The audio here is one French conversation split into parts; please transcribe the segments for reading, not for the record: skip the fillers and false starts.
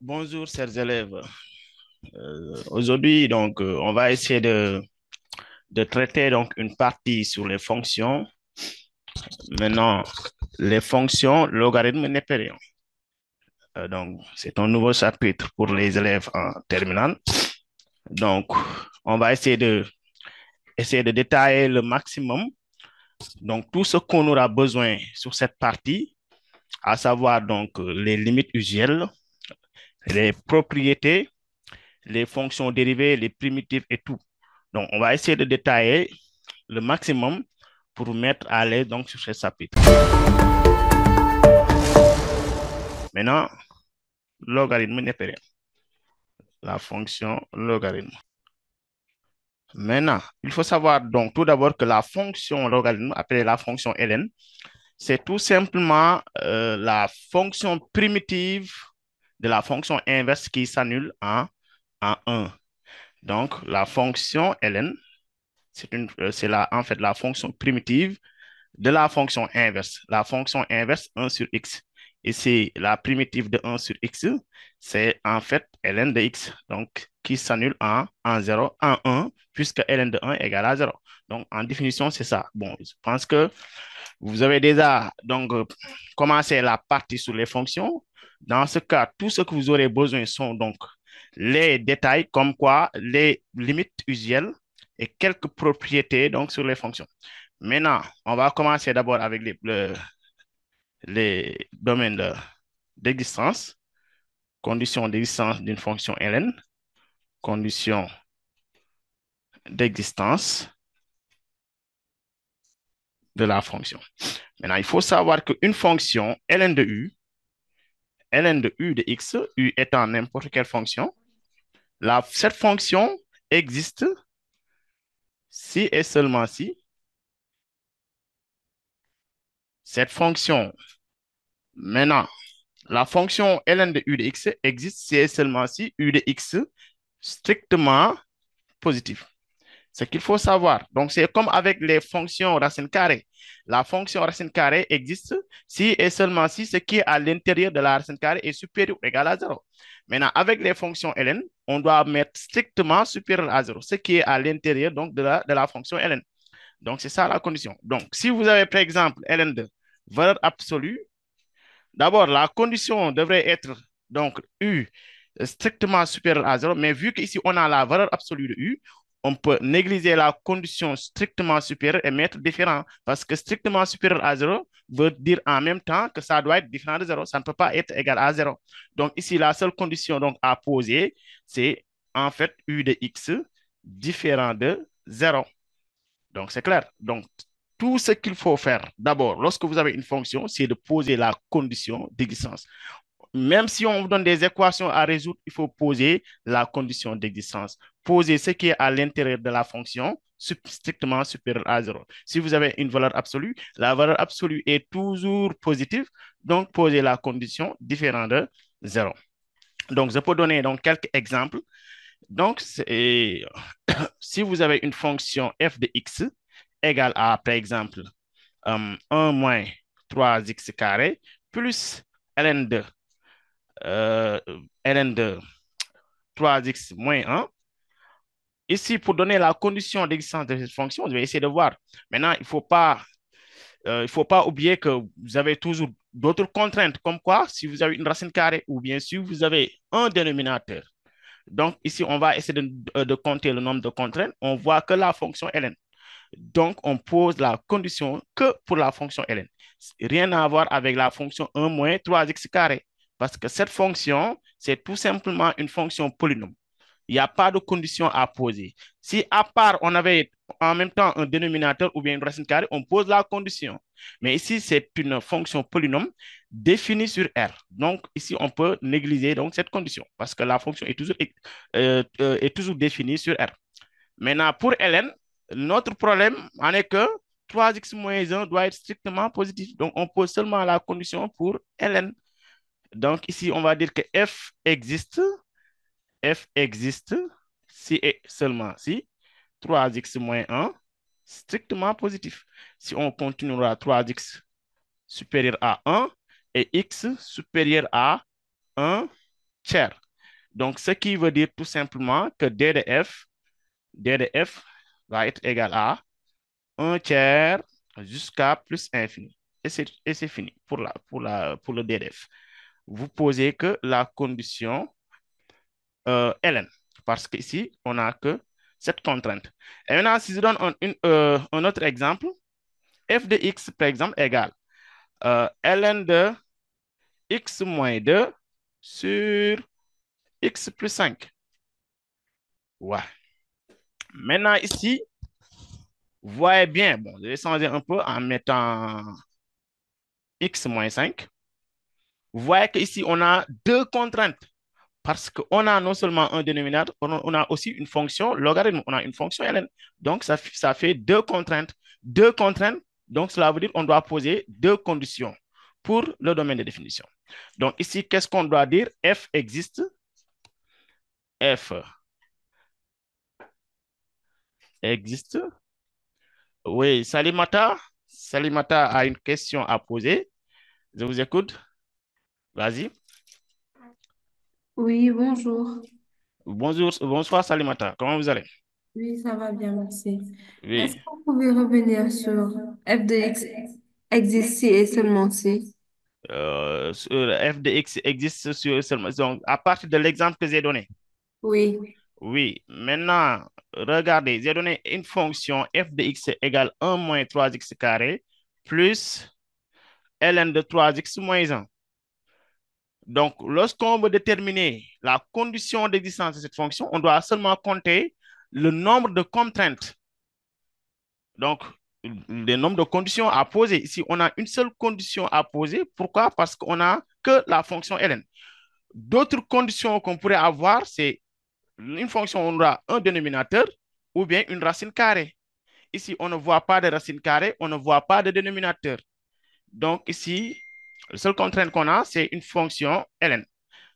Bonjour, chers élèves. Aujourd'hui, on va essayer de traiter donc une partie sur les fonctions. Maintenant, les fonctions, logarithme népérien. C'est un nouveau chapitre pour les élèves en terminale. Donc, on va essayer de détailler le maximum. Donc, tout ce qu'on aura besoin sur cette partie, à savoir les limites usuelles, les propriétés, les fonctions dérivées, les primitives et tout. Donc, on va essayer de détailler le maximum pour vous mettre à l'aise donc sur ce chapitre. Maintenant, logarithme népérien. La fonction logarithme. Maintenant, il faut savoir donc tout d'abord que la fonction logarithme, appelée la fonction ln, c'est tout simplement la fonction primitive de la fonction inverse qui s'annule en 1. Donc, la fonction ln, c'est en fait la fonction primitive de la fonction inverse. La fonction inverse 1 sur x. Ici, la primitive de 1 sur x, c'est en fait ln de x, donc qui s'annule en 0, en 1, puisque ln de 1 égale à 0. Donc, en définition, c'est ça. Bon, je pense que vous avez déjà commencé la partie sur les fonctions. Dans ce cas, tout ce que vous aurez besoin sont donc les détails, comme quoi les limites usuelles et quelques propriétés donc, sur les fonctions. Maintenant, on va commencer d'abord avec les domaines d'existence, conditions d'existence d'une fonction ln, conditions d'existence de la fonction. Maintenant, il faut savoir qu'une fonction ln de u, ln de u de x, u étant n'importe quelle fonction, cette fonction existe si et seulement si cette fonction, maintenant, la fonction ln de u de x existe si et seulement si u de x strictement positif. Ce qu'il faut savoir. Donc, c'est comme avec les fonctions racine carrée. La fonction racine carrée existe si et seulement si ce qui est à l'intérieur de la racine carrée est supérieur ou égal à 0. Maintenant, avec les fonctions ln, on doit mettre strictement supérieur à 0, ce qui est à l'intérieur donc de la fonction ln. Donc, c'est ça la condition. Donc, si vous avez par exemple ln de valeur absolue, d'abord, la condition devrait être donc u strictement supérieur à 0, mais vu qu'ici on a la valeur absolue de u, on peut négliger la condition strictement supérieure et mettre différent, parce que strictement supérieur à 0 veut dire en même temps que ça doit être différent de 0, ça ne peut pas être égal à 0. Donc ici, la seule condition donc, à poser, c'est en fait u de x différent de 0. Donc, c'est clair. Donc, tout ce qu'il faut faire, d'abord, lorsque vous avez une fonction, c'est de poser la condition d'existence. Même si on vous donne des équations à résoudre, il faut poser la condition d'existence. Poser ce qui est à l'intérieur de la fonction strictement supérieur à 0. Si vous avez une valeur absolue, la valeur absolue est toujours positive, donc posez la condition différente de 0. Donc, je peux donner donc quelques exemples. Donc, si vous avez une fonction f de x égale à, par exemple, 1 moins 3x carré plus ln de, euh, ln de 3x moins 1. Ici, pour donner la condition d'existence de cette fonction, je vais essayer de voir. Maintenant, il faut pas oublier que vous avez toujours d'autres contraintes, comme quoi, si vous avez une racine carrée ou bien si vous avez un dénominateur. Donc, ici, on va essayer de compter le nombre de contraintes. On voit que la fonction ln. Donc, on pose la condition que pour la fonction ln. Rien à voir avec la fonction 1 moins 3x carré. Parce que cette fonction, c'est tout simplement une fonction polynôme. Il n'y a pas de condition à poser. Si à part on avait en même temps un dénominateur ou bien une racine carrée, on pose la condition. Mais ici, c'est une fonction polynôme définie sur R. Donc, ici, on peut négliger donc, cette condition parce que la fonction est toujours définie sur R. Maintenant, pour ln, notre problème en est que 3x moins 1 doit être strictement positif. Donc, on pose seulement la condition pour ln. Donc, ici, on va dire que f existe si et seulement si 3x moins 1 strictement positif. Si on continuera 3x supérieur à 1 et x supérieur à 1 tiers. tiers. Donc, ce qui veut dire tout simplement que d de f va être égal à un tiers jusqu'à plus infini. Et c'est fini pour le d de f. Vous posez que la condition ln, parce qu'ici, on n'a que cette contrainte. Et maintenant, si je donne un autre exemple, f de x, par exemple, égale ln de x moins 2 sur x plus 5. Ouais. Maintenant, ici, vous voyez bien, bon, je vais changer un peu en mettant x moins 5. Vous voyez qu'ici, on a deux contraintes parce qu'on a non seulement un dénominateur, on a aussi une fonction logarithme, on a une fonction ln. Donc, ça fait deux contraintes. Deux contraintes, donc cela veut dire qu'on doit poser deux conditions pour le domaine de définition. Donc, ici, qu'est-ce qu'on doit dire? F existe. F existe. Oui, Salimata. Salimata a une question à poser. Je vous écoute. Vas-y. Oui, bonjour. Bonjour, bonsoir Salimata. Comment vous allez? Oui, ça va bien, merci. Est-ce Oui. que vous pouvez revenir sur f de x existe si et seulement si? F de x existe sur seulement. Donc, à partir de l'exemple que j'ai donné. Oui, Oui. Maintenant, regardez, j'ai donné une fonction f de x égale 1 moins 3x carré plus ln de 3x moins 1. Donc, lorsqu'on veut déterminer la condition d'existence de cette fonction, on doit seulement compter le nombre de contraintes. Donc, le nombre de conditions à poser. Ici, on a une seule condition à poser. Pourquoi? Parce qu'on n'a que la fonction ln. D'autres conditions qu'on pourrait avoir, c'est une fonction où on aura un dénominateur ou bien une racine carrée. Ici, on ne voit pas de racine carrée, on ne voit pas de dénominateur. Donc, ici, la seule contrainte qu'on a, c'est une fonction ln.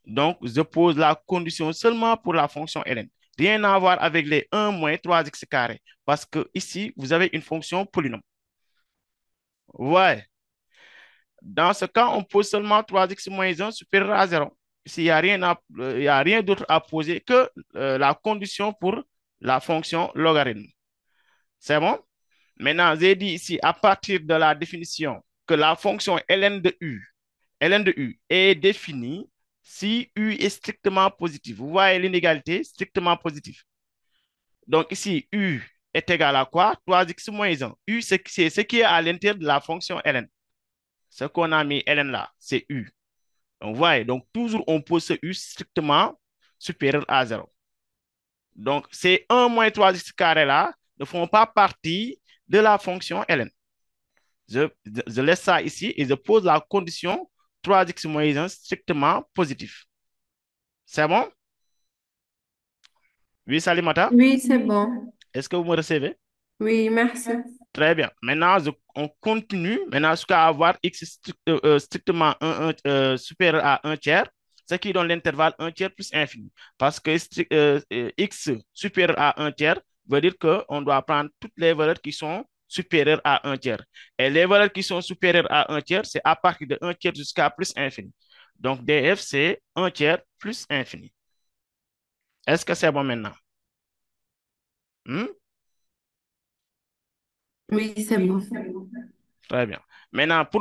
Donc, je pose la condition seulement pour la fonction ln. Rien à voir avec les 1 moins 3x carré. Parce que ici, vous avez une fonction polynôme. Ouais. Dans ce cas, on pose seulement 3x moins 1 supérieur à 0. Ici, il y a rien d'autre à poser que la condition pour la fonction logarithme. C'est bon? Maintenant, j'ai dit ici, à partir de la définition, que la fonction ln de U est définie si U est strictement positif. Vous voyez l'inégalité strictement positive. Donc ici, U est égal à quoi? 3x moins 1. U, c'est ce qui est à l'intérieur de la fonction ln. Ce qu'on a mis ln là, c'est U. Donc, vous voyez, donc toujours on pose ce U strictement supérieur à 0. Donc, ces 1 moins 3x carré là ne font pas partie de la fonction ln. Je laisse ça ici et je pose la condition 3x moins 1 strictement positif. C'est bon? Oui, Salimata? oui, c'est bon. Est-ce que vous me recevez? Oui, merci. Très bien. Maintenant, on continue. Maintenant, jusqu'à avoir x strictement supérieur à un tiers, ce qui donne l'intervalle un tiers plus infini. Parce que x supérieur à un tiers veut dire qu'on doit prendre toutes les valeurs qui sont supérieures à un tiers. Et les valeurs qui sont supérieures à un tiers, c'est à partir de un tiers jusqu'à plus infini. Donc, df, c'est un tiers plus infini. Est-ce que c'est bon maintenant? Hmm? Oui, c'est bon. Très bien. Maintenant, pour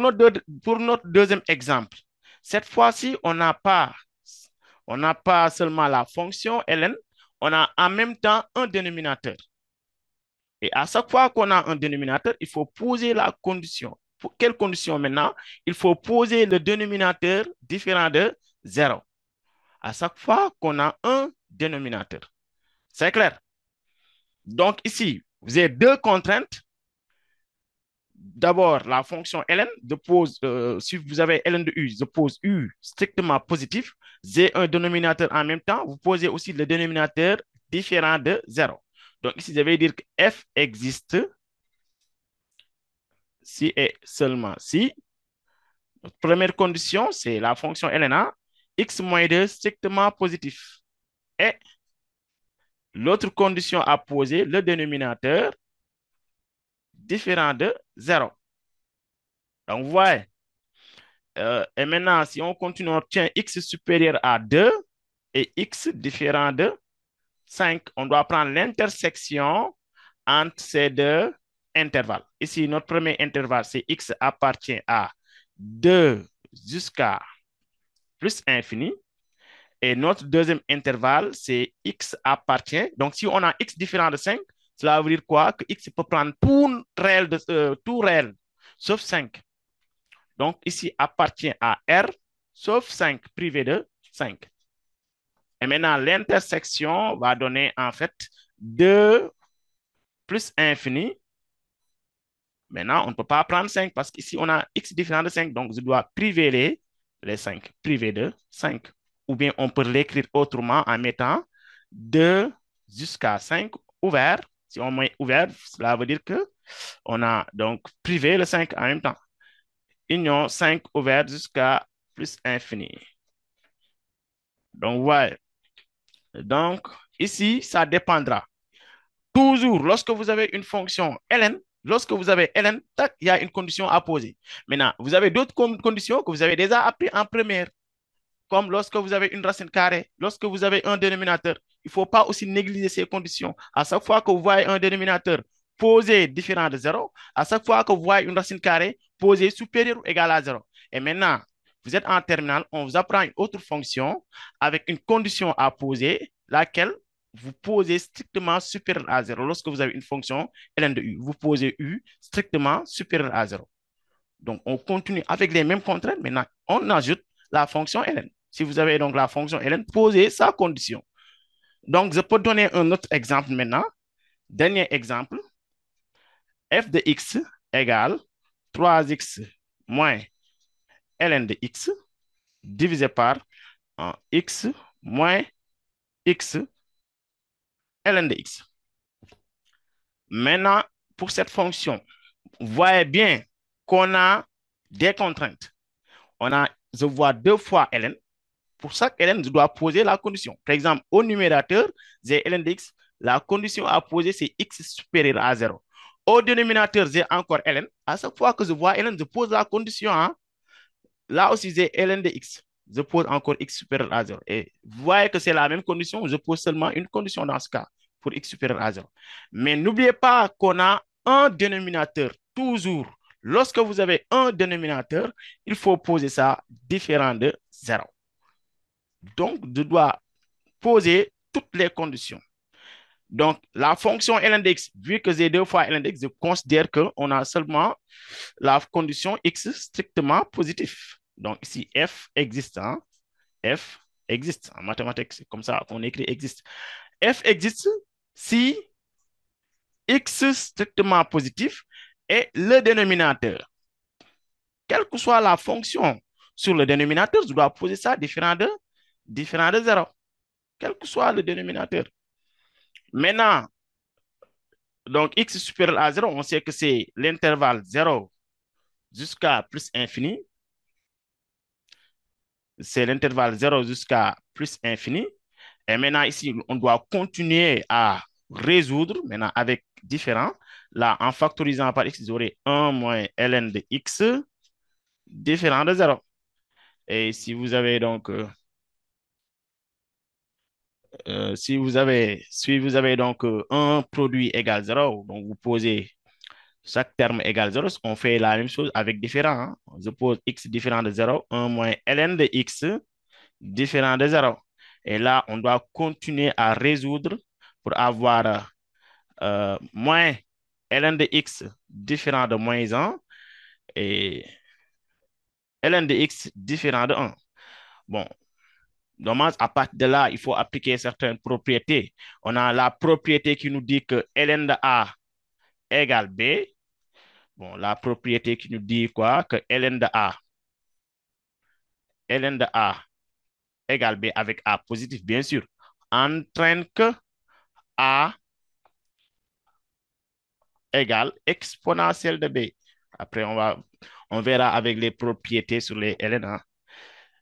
notre deuxième exemple, cette fois-ci, on n'a pas seulement la fonction ln, on a en même temps un dénominateur. Et à chaque fois qu'on a un dénominateur, il faut poser la condition. Pour quelle condition maintenant? Il faut poser le dénominateur différent de 0. À chaque fois qu'on a un dénominateur. C'est clair? Donc ici, vous avez deux contraintes. D'abord, la fonction ln, si vous avez ln de u, je pose u strictement positif. J'ai un dénominateur en même temps. Vous posez aussi le dénominateur différent de 0. Donc ici, je vais dire que f existe si et seulement si. Notre première condition, c'est la fonction ln x moins 2 strictement positif. Et l'autre condition à poser, le dénominateur différent de 0. Donc, vous voyez. Et maintenant, si on continue, on obtient x supérieur à 2. et x différent de 5. On doit prendre l'intersection entre ces deux intervalles. Ici, notre premier intervalle, c'est x appartient à 2 jusqu'à plus infini. Et notre deuxième intervalle, c'est x appartient. Donc, si on a x différent de 5, cela veut dire quoi? Que x peut prendre tout réel, sauf 5. Donc, ici appartient à R, sauf 5, privé de 5. Et maintenant, l'intersection va donner en fait 2 plus infini. Maintenant, on ne peut pas prendre 5 parce qu'ici, on a x différent de 5. Donc, je dois priver les 5, privé de 5. Ou bien, on peut l'écrire autrement en mettant 2 jusqu'à 5 ouvert. Si on met ouvert, cela veut dire que on a donc privé le 5 en même temps. Union 5 ouvert jusqu'à plus infini. Donc, voilà. Donc, ici, ça dépendra. Toujours, lorsque vous avez une fonction ln, lorsque vous avez ln, tac, il y a une condition à poser. Maintenant, vous avez d'autres conditions que vous avez déjà appris en première, comme lorsque vous avez une racine carrée, lorsque vous avez un dénominateur. Il ne faut pas aussi négliger ces conditions. À chaque fois que vous voyez un dénominateur posé différent de 0, à chaque fois que vous voyez une racine carrée posée supérieure ou égale à 0. Et maintenant, vous êtes en terminale, on vous apprend une autre fonction avec une condition à poser, laquelle vous posez strictement supérieur à 0. Lorsque vous avez une fonction ln de u, vous posez u strictement supérieur à 0. Donc, on continue avec les mêmes contraintes. Maintenant, on ajoute la fonction ln. Si vous avez donc la fonction ln, posez sa condition. Donc, je peux donner un autre exemple maintenant. Dernier exemple, f de x égale 3x moins ln de x divisé par x moins x ln de x. Maintenant, pour cette fonction, vous voyez bien qu'on a des contraintes. Je vois 2 fois ln. Pour chaque ln, je dois poser la condition. Par exemple, au numérateur, j'ai ln de x. La condition à poser, c'est x supérieur à 0. Au dénominateur, j'ai encore ln. À chaque fois que je vois ln, je pose la condition. Hein. Là aussi, j'ai ln de x. Je pose encore x supérieur à 0. Et vous voyez que c'est la même condition. Je pose seulement une condition dans ce cas pour x supérieur à 0. Mais n'oubliez pas qu'on a un dénominateur. Toujours, lorsque vous avez un dénominateur, il faut poser ça différent de 0. Donc, je dois poser toutes les conditions. Donc, la fonction ln de x, vu que j'ai 2 fois ln de x, je considère qu'on a seulement la condition x strictement positif. Donc, ici, f existe. Hein? F existe. En mathématiques, c'est comme ça qu'on écrit existe. F existe si x strictement positif est le dénominateur. Quelle que soit la fonction sur le dénominateur, je dois poser ça différent de 0. Quel que soit le dénominateur. Maintenant, donc x supérieur à 0, on sait que c'est l'intervalle 0 jusqu'à plus infini. C'est l'intervalle 0 jusqu'à plus infini. Et maintenant, ici, on doit continuer à résoudre, maintenant avec différent. Là, en factorisant par x, vous aurez 1 moins ln de x différent de 0. Et si vous avez donc, si vous avez donc un produit égal 0, donc vous posez chaque terme égale 0, on fait la même chose avec différent. Hein. Je pose x différent de 0, 1 moins ln de x différent de 0. Et là, on doit continuer à résoudre pour avoir moins ln de x différent de moins 1 et ln de x différent de 1. Bon, dommage, à partir de là, il faut appliquer certaines propriétés. On a la propriété qui nous dit que ln de a égale b. Bon, la propriété qui nous dit quoi? Que ln de a égale b avec a positif, bien sûr, entraîne que a égale exponentielle de b. Après, on verra avec les propriétés sur les ln. Hein.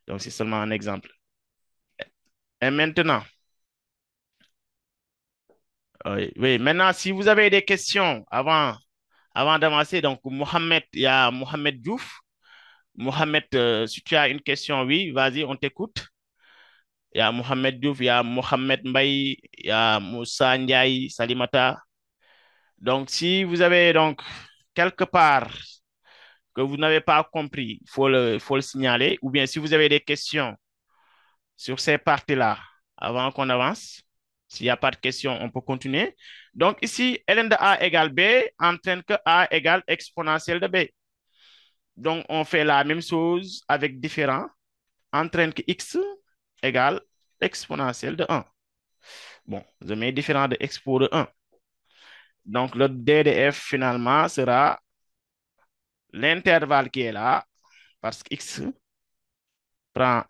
Donc, c'est seulement un exemple. Et maintenant, oui, maintenant, si vous avez des questions avant d'avancer, donc Mohamed, il y a Mohamed Diouf. Mohamed, si tu as une question, oui, vas-y, on t'écoute. Il y a Mohamed Diouf, il y a Mohamed Mbaye, il y a Moussa Ndiaye, Salimata. Donc, si vous avez donc quelque part que vous n'avez pas compris, faut le signaler. Ou bien si vous avez des questions sur ces parties-là avant qu'on avance, s'il n'y a pas de questions, on peut continuer. Donc, ici, ln de A égale B entraîne que A égale exponentielle de B. Donc, on fait la même chose avec différent, entraîne que X égale exponentielle de 1. Bon, je mets différent de expo de 1. Donc, le D de F finalement sera l'intervalle qui est là, parce que X prend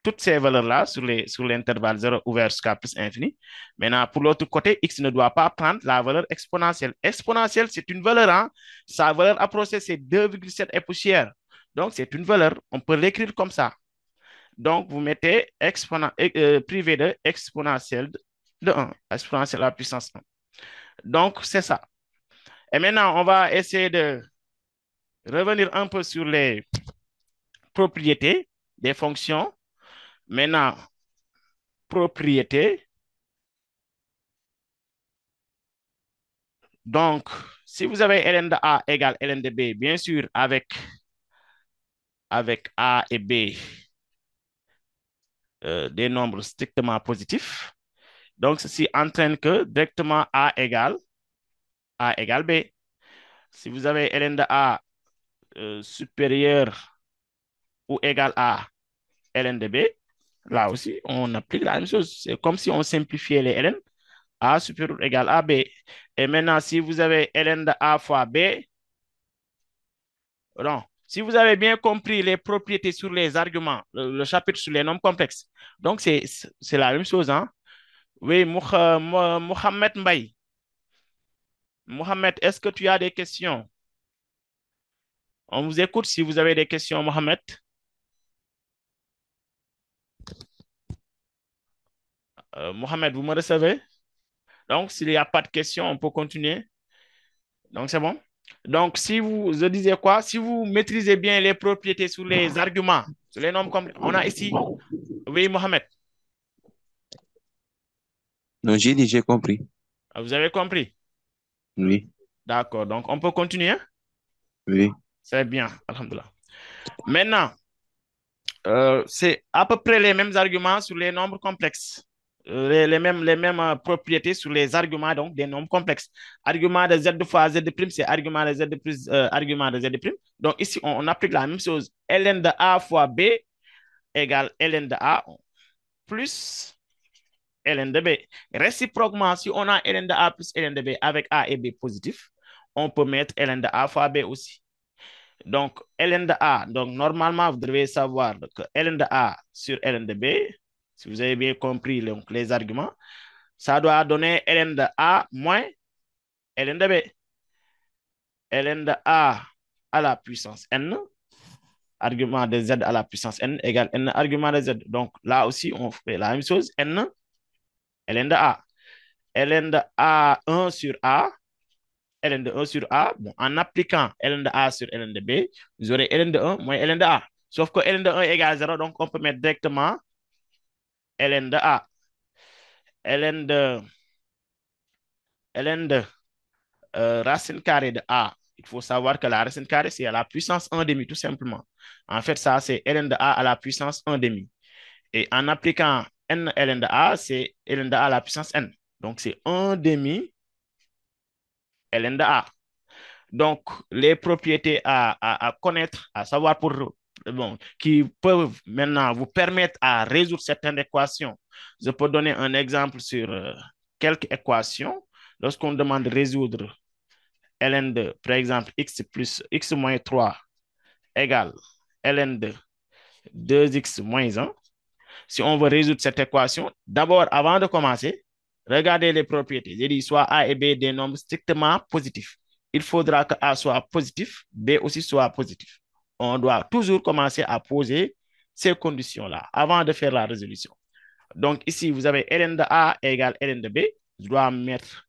toutes ces valeurs-là sur l'intervalle 0 ouvert jusqu'à plus infini. Maintenant, pour l'autre côté, X ne doit pas prendre la valeur exponentielle. Exponentielle, c'est une valeur, hein? Sa valeur approchée, c'est 2,7 et poussière. Donc, c'est une valeur. On peut l'écrire comme ça. Donc, vous mettez privé de exponentielle de 1, exponentielle à la puissance 1. Donc, c'est ça. Et maintenant, on va essayer de revenir un peu sur les propriétés des fonctions. Maintenant, propriété. Donc, si vous avez ln de A égale ln de B, bien sûr, avec A et B, des nombres strictement positifs. Donc, ceci entraîne que directement A égale B. Si vous avez ln de A supérieur ou égal à ln de B, là aussi, on applique la même chose. C'est comme si on simplifiait les ln. A supérieur ou égal à B. Et maintenant, si vous avez ln de A fois B, non. Si vous avez bien compris les propriétés sur les arguments, le chapitre sur les nombres complexes, donc c'est la même chose, hein? Oui, Mohamed Mbaye. Mohamed, est-ce que tu as des questions? On vous écoute si vous avez des questions, Mohamed. Mohamed, vous me recevez? Donc, s'il n'y a pas de questions, on peut continuer. Donc, c'est bon. Donc, je disais quoi? Si vous maîtrisez bien les propriétés sur les arguments, sur les nombres complexes, on a ici, oui, Mohamed, Non, j'ai déjà compris. vous avez compris? Oui, D'accord, donc on peut continuer, hein? oui. C'est bien, alhamdoulilah. Maintenant, c'est à peu près les mêmes arguments sur les nombres complexes. Les mêmes propriétés sur les arguments donc, des nombres complexes. Argument de Z fois Z', c'est argument de Z plus argument de Z'. Donc ici, on applique la même chose. ln de A fois B égale ln de A plus ln de B. Réciproquement, si on a ln de A plus ln de B avec A et B positif, on peut mettre ln de A fois B aussi. Donc, ln de A, donc normalement, vous devez savoir que ln de A sur ln de B, si vous avez bien compris donc, les arguments, ça doit donner ln de A moins ln de B. ln de A à la puissance n, argument de Z à la puissance n égale n argument de Z. Donc, là aussi, on fait la même chose, n, ln de A. ln de A1 sur A, ln de 1 sur A, bon, en appliquant ln de A sur ln de B, vous aurez ln de 1 moins ln de A. Sauf que ln de 1 égale 0, donc on peut mettre directement ln de A. ln de racine carrée de A. Il faut savoir que la racine carrée, c'est à la puissance 1 demi, tout simplement. En fait, ça, c'est ln de A à la puissance 1 demi. Et en appliquant n ln de A, c'est ln de A à la puissance n. Donc, c'est 1 demi ln de A. Donc, les propriétés à connaître, à savoir bon, qui peuvent maintenant vous permettre à résoudre certaines équations. Je peux donner un exemple sur quelques équations. Lorsqu'on demande de résoudre ln de, par exemple, x plus x moins 3 égale ln de 2x moins 1. Si on veut résoudre cette équation, d'abord, avant de commencer, regardez les propriétés. J'ai dit soit A et B des nombres strictement positifs. Il faudra que A soit positif, B aussi soit positif. On doit toujours commencer à poser ces conditions-là avant de faire la résolution. Donc ici, vous avez ln de A égale ln de B. Je dois mettre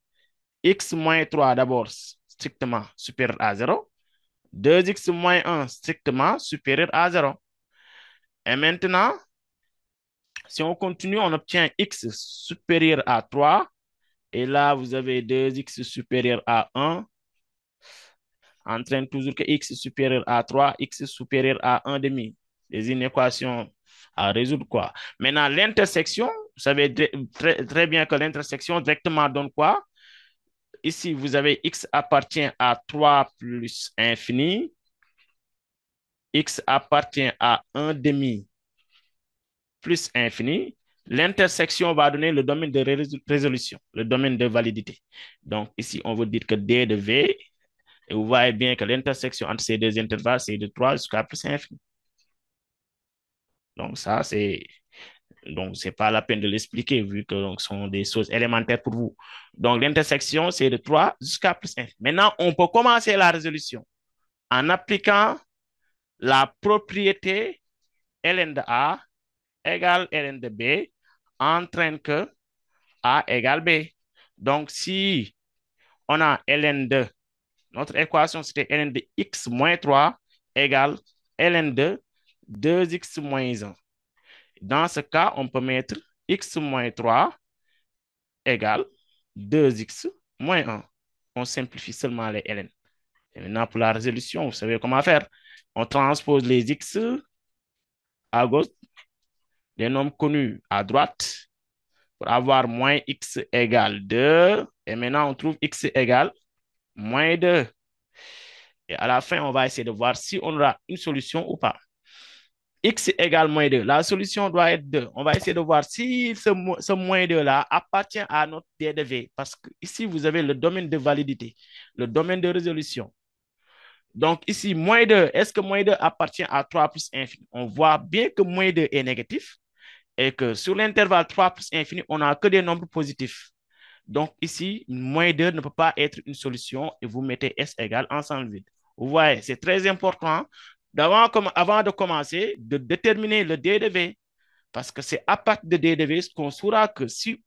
x moins 3 d'abord strictement supérieur à 0. 2x moins 1 strictement supérieur à 0. Et maintenant, Si on continue, on obtient x supérieur à 3. Et là, vous avez 2x supérieur à 1. Entraîne toujours que x supérieur à 3, x supérieur à 1 demi. Des inéquations à résoudre, quoi. Maintenant, l'intersection, vous savez très bien que l'intersection directement donne quoi? Ici, vous avez x appartient à 3 plus infini. X appartient à 1 demi plus infini. L'intersection va donner le domaine de résolution, le domaine de validité. Donc, ici, on veut dire que D de V, et vous voyez bien que l'intersection entre ces deux intervalles, c'est de 3 jusqu'à plus infini. Donc, ça, c'est... Donc, c'est pas la peine de l'expliquer vu que ce sont des choses élémentaires pour vous. Donc, l'intersection, c'est de 3 jusqu'à plus infini. Maintenant, on peut commencer la résolution en appliquant la propriété ln de A égale ln de B entraîne que A égale B. Donc, si on a ln de, notre équation, c'était ln de x moins 3 égale ln de 2x moins 1. Dans ce cas, on peut mettre x moins 3 égale 2x moins 1. On simplifie seulement les ln. Et maintenant, pour la résolution, vous savez comment faire. On transpose les x à gauche, les nombres connus à droite, pour avoir moins x égale 2. Et maintenant, on trouve x égale moins 2. Et à la fin, on va essayer de voir si on aura une solution ou pas. X égale moins 2. La solution doit être 2. On va essayer de voir si ce moins 2-là appartient à notre D de V. Parce que ici, vous avez le domaine de validité, le domaine de résolution. Donc ici, moins 2, est-ce que moins 2 appartient à 3 plus infini? On voit bien que moins 2 est négatif et que sur l'intervalle 3 plus infini, on n'a que des nombres positifs. Donc ici, moins 2 ne peut pas être une solution et vous mettez S égale ensemble vide. Vous voyez, c'est très important avant de commencer, de déterminer le D de V. Parce que c'est à partir de D de V qu'on saura que si,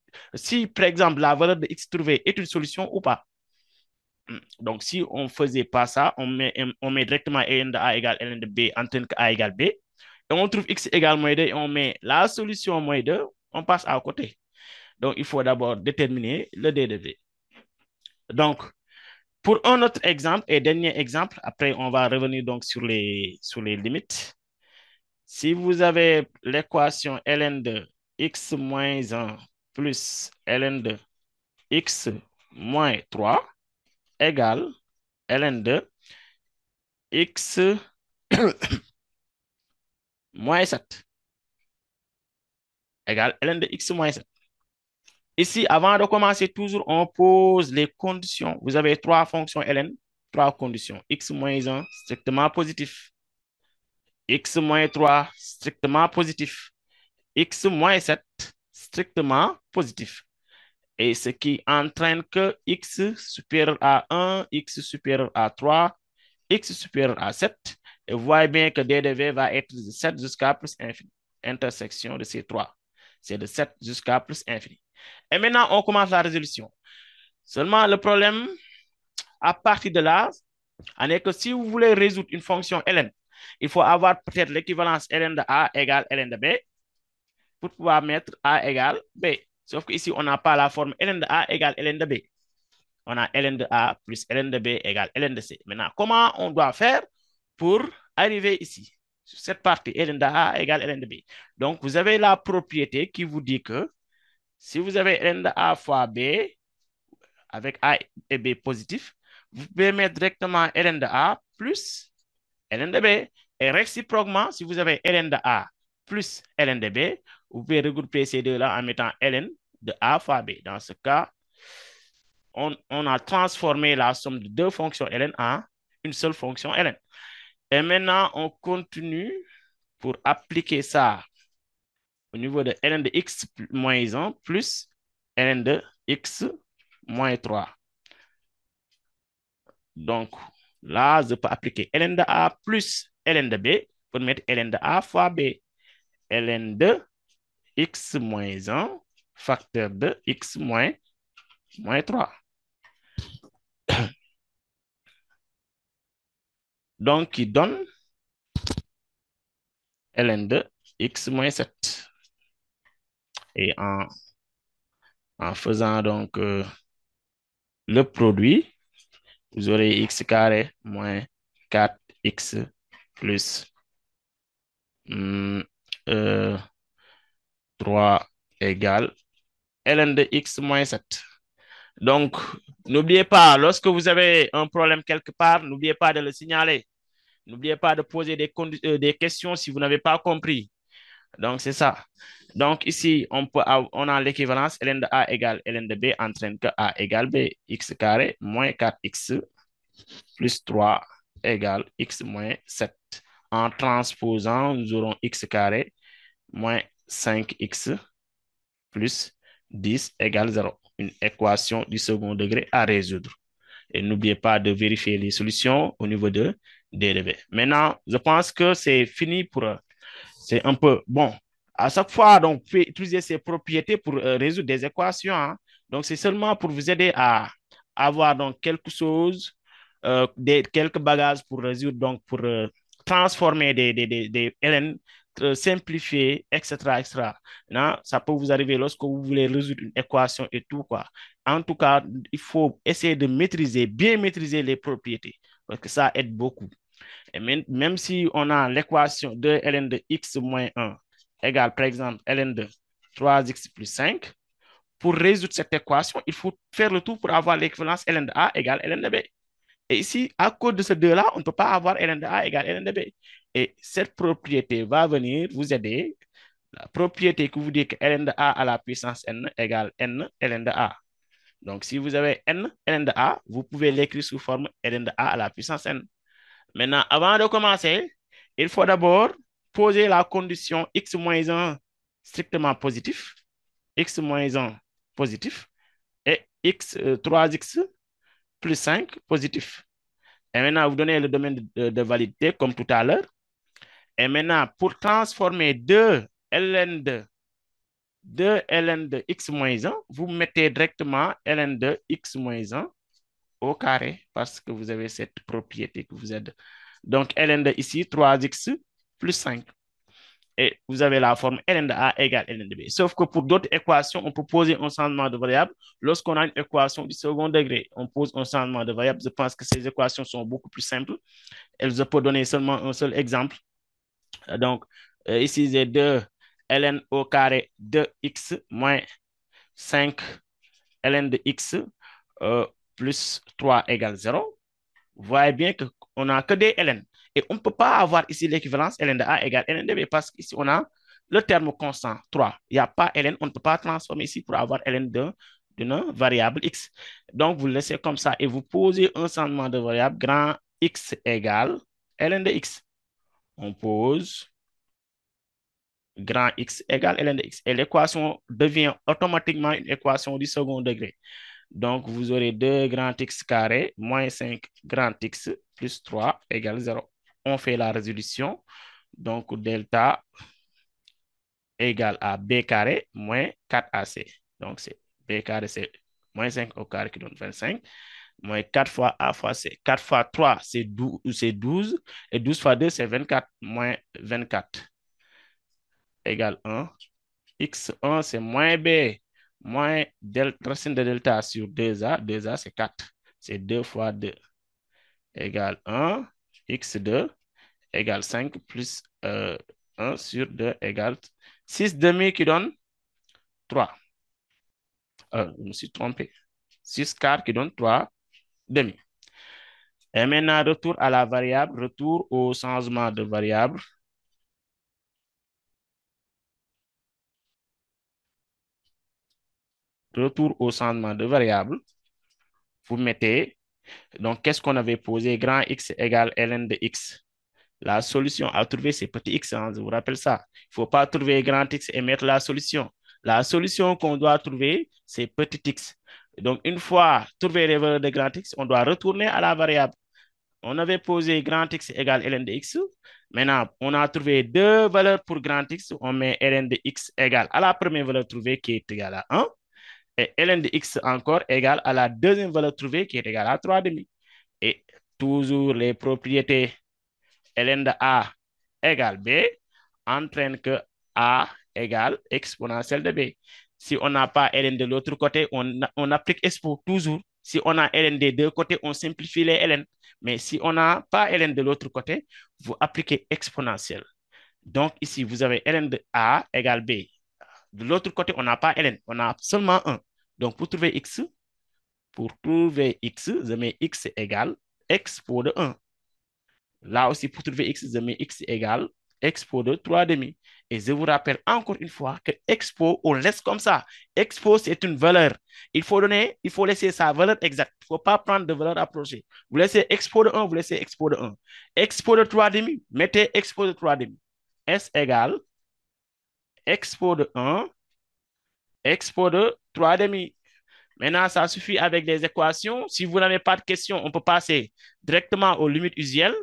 par exemple, la valeur de X trouvée est une solution ou pas. Donc, si on ne faisait pas ça, on met directement ln de A égale ln de B en tant que A égale B. Et on trouve X égale moins 2 et on met la solution moins 2, on passe à côté. Donc, il faut d'abord déterminer le D de V. Donc, pour un autre exemple et dernier exemple, après on va revenir donc sur les limites. Si vous avez l'équation ln de x moins 1 plus ln de x moins 3 égale ln de x moins 7 égale ln de x moins 7. Ici, avant de commencer, toujours, on pose les conditions. Vous avez trois fonctions ln, trois conditions. X moins 1, strictement positif. X moins 3, strictement positif. X moins 7, strictement positif. Et ce qui entraîne que X supérieur à 1, X supérieur à 3, X supérieur à 7. Et vous voyez bien que D de V va être de 7 jusqu'à plus infini. Intersection de ces trois. C'est de 7 jusqu'à plus infini. Et maintenant, on commence la résolution. Seulement, le problème, à partir de là, est que si vous voulez résoudre une fonction ln, il faut avoir peut-être l'équivalence ln de A égale ln de B pour pouvoir mettre A égale B. Sauf qu'ici, on n'a pas la forme ln de A égale ln de B. On a ln de A plus ln de B égale ln de C. Maintenant, comment on doit faire pour arriver ici? Sur cette partie, ln de A égale ln de B. Donc, vous avez la propriété qui vous dit que si vous avez ln de A fois B, avec A et B positif, vous pouvez mettre directement ln de A plus ln de B. Et réciproquement, si vous avez ln de A plus ln de B, vous pouvez regrouper ces deux-là en mettant ln de A fois B. Dans ce cas, on a transformé la somme de deux fonctions ln en une seule fonction ln. Et maintenant, on continue pour appliquer ça au niveau de ln de x moins 1 plus ln de x moins 3. Donc, là, je peux appliquer ln de A plus ln de B pour mettre ln de A fois B. Ln de x moins 1 facteur de x moins 3. Donc, qui donne ln de x moins 7. Et en faisant donc le produit, vous aurez x carré moins 4x plus 3 égale ln de x moins 7. Donc, n'oubliez pas, lorsque vous avez un problème quelque part, n'oubliez pas de le signaler. N'oubliez pas de poser des questions si vous n'avez pas compris. Donc, c'est ça. Donc, ici, on a l'équivalence ln de A égale ln de B entraîne que A égale B, x carré moins 4x plus 3 égale x moins 7. En transposant, nous aurons x carré moins 5x plus 10 égale 0. Une équation du second degré à résoudre. Et n'oubliez pas de vérifier les solutions au niveau de D de B. Maintenant, je pense que c'est fini pour... c'est un peu... Bon, à chaque fois, donc, vous pouvez utiliser ces propriétés pour résoudre des équations. Hein. Donc, c'est seulement pour vous aider à avoir donc quelque chose, quelques bagages pour résoudre, donc pour transformer des ln, simplifier, etc., etc. Non, ça peut vous arriver lorsque vous voulez résoudre une équation et tout, quoi. En tout cas, il faut essayer de maîtriser, bien maîtriser les propriétés, parce que ça aide beaucoup. Et même si on a l'équation de ln de x moins 1 égale, par exemple, ln de 3x plus 5, pour résoudre cette équation, il faut faire le tout pour avoir l'équivalence ln de A égale ln de B. Et ici, à cause de ce deux-là, on ne peut pas avoir ln de A égale ln de B. Et cette propriété va venir vous aider. La propriété que vous dit que ln de A à la puissance n égale n ln de A. Donc, si vous avez n ln de A, vous pouvez l'écrire sous forme ln de A à la puissance n. Maintenant, avant de commencer, il faut d'abord poser la condition x moins 1 strictement positif, x moins 1 positif, et 3x plus 5 positif. Et maintenant, vous donnez le domaine de validité comme tout à l'heure. Et maintenant, pour transformer 2 ln de x moins 1, vous mettez directement ln de x moins 1 au carré parce que vous avez cette propriété que vous aide. Donc, ln de ici, 3x plus 5. Et vous avez la forme ln de A égale ln de B. Sauf que pour d'autres équations, on peut poser un changement de variable. Lorsqu'on a une équation du second degré, on pose un changement de variable. Je pense que ces équations sont beaucoup plus simples. Je peux donner seulement un seul exemple. Donc, ici, j'ai 2 ln au carré de x moins 5 ln de x plus 3 égale 0. Vous voyez bien qu'on n'a que des ln. Et on ne peut pas avoir ici l'équivalence ln de A égale ln de B parce qu'ici, on a le terme constant 3. Il n'y a pas ln, on ne peut pas transformer ici pour avoir ln d'une variable x. Donc, vous le laissez comme ça et vous posez un changement de variable grand x égale ln de x. On pose grand x égale ln de x. Et l'équation devient automatiquement une équation du second degré. Donc, vous aurez 2 grand x carré moins 5 grand x plus 3 égale 0. On fait la résolution. Donc, delta égale à b carré moins 4ac. Donc, c'est b carré, c'est moins 5 au carré qui donne 25. Moins 4 fois a fois c. 4 fois 3, c'est 12. Et 12 fois 2, c'est 24. Moins 24 égale 1. x1, c'est moins b moins racine de delta sur 2a. 2a, c'est 4. C'est 2 fois 2 égale 1. x2 égale 5 plus 1 sur 2 égale 6 demi qui donne 3. Je me suis trompé. 6 quarts qui donne 3 demi. Et maintenant, retour à la variable, retour au changement de variable. Retour au changement de variable. Vous mettez, donc qu'est-ce qu'on avait posé? Grand X égale ln de X. La solution à trouver, c'est petit x, hein, je vous rappelle ça. Il ne faut pas trouver grand x et mettre la solution. La solution qu'on doit trouver, c'est petit x. Donc, une fois trouvé les valeurs de grand x, on doit retourner à la variable. On avait posé grand x égale ln de x. Maintenant, on a trouvé deux valeurs pour grand x. On met ln de x égale à la première valeur trouvée qui est égale à 1. Et ln de x encore égale à la deuxième valeur trouvée qui est égale à 3,5. Et toujours les propriétés ln de A égale B entraîne que A égale exponentielle de b. Si on n'a pas ln de l'autre côté, on applique expo toujours. Si on a ln des deux côtés, on simplifie les ln. Mais si on n'a pas ln de l'autre côté, vous appliquez exponentielle. Donc ici, vous avez ln de a égale b. De l'autre côté, on n'a pas ln, on a seulement 1. Donc pour trouver x, je mets x égale expo de 1. Là aussi, pour trouver x, je mets x égale expo de 3 demi. Et je vous rappelle encore une fois que expo, on laisse comme ça. Expo, c'est une valeur. Il faut laisser sa valeur exacte. Il ne faut pas prendre de valeur approchée. Vous laissez expo de 1, vous laissez expo de 1. Expo de 3 demi, mettez expo de 3 demi. S égale expo de 1, expo de 3 demi. Maintenant, ça suffit avec des équations. Si vous n'avez pas de questions, on peut passer directement aux limites usuelles,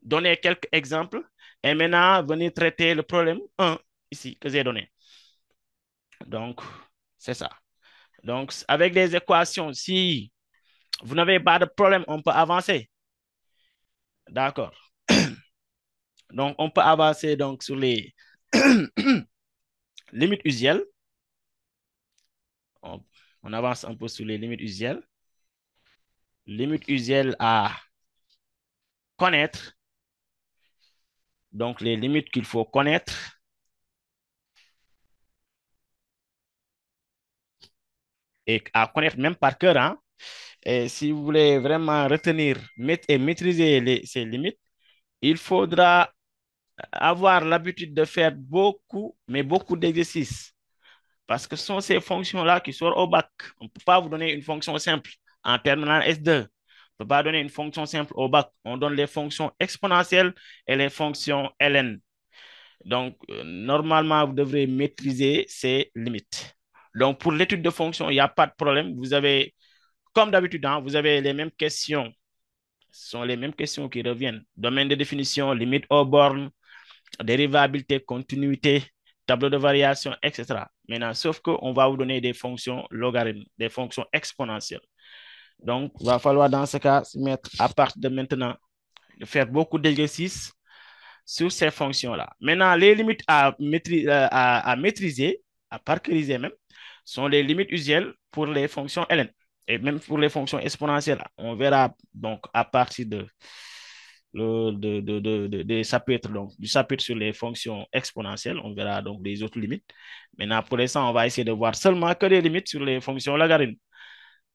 donner quelques exemples, et maintenant, venir traiter le problème 1, ici, que j'ai donné. Donc, c'est ça. Donc, avec des équations, si vous n'avez pas de problème, on peut avancer. D'accord. Donc, on peut avancer donc, sur les limites usuelles. On avance un peu sur les limites usuelles. Limites usuelles à connaître. Donc, les limites qu'il faut connaître. Et à connaître même par cœur. Hein. Et si vous voulez vraiment retenir et maîtriser ces limites, il faudra avoir l'habitude de faire beaucoup, mais beaucoup d'exercices. Parce que ce sont ces fonctions-là qui sortent au bac. On ne peut pas vous donner une fonction simple en terminale S2. On ne peut pas donner une fonction simple au bac. On donne les fonctions exponentielles et les fonctions ln. Donc, normalement, vous devrez maîtriser ces limites. Donc, pour l'étude de fonctions, il n'y a pas de problème. Vous avez, comme d'habitude, hein, vous avez les mêmes questions. Ce sont les mêmes questions qui reviennent. Domaine de définition, limite aux bornes, dérivabilité, continuité, tableau de variation, etc. Maintenant, sauf qu'on va vous donner des fonctions logarithmes, des fonctions exponentielles. Donc, il va falloir dans ce cas se mettre à partir de maintenant, de faire beaucoup d'exercices sur ces fonctions-là. Maintenant, les limites à maîtriser, à parcuriser même, sont les limites usuelles pour les fonctions ln et même pour les fonctions exponentielles. On verra donc à partir des chapitres, donc du chapitre sur les fonctions exponentielles, on verra donc les autres limites. Maintenant, pour l'instant, on va essayer de voir seulement que les limites sur les fonctions logarithmes.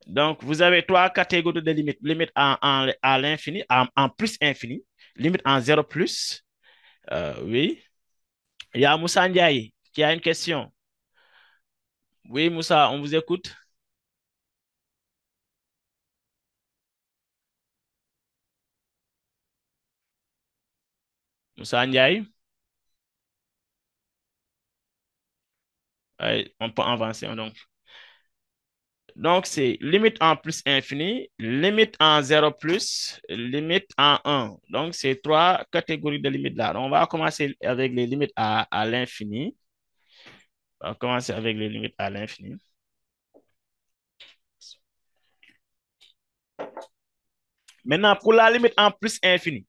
Donc, vous avez trois catégories de limites. Limite à l'infini, en plus infini, limite en 0 plus. Oui. Il y a Moussa Ndiaye qui a une question. Oui, Moussa, on vous écoute. Moussa Ndiaye. On peut avancer. Donc, c'est limite en plus infini, limite en 0 plus, limite en 1. Donc, c'est trois catégories de limites là. Donc, on va commencer avec les limites à l'infini. On va commencer avec les limites à l'infini. Maintenant, pour la limite en plus infini,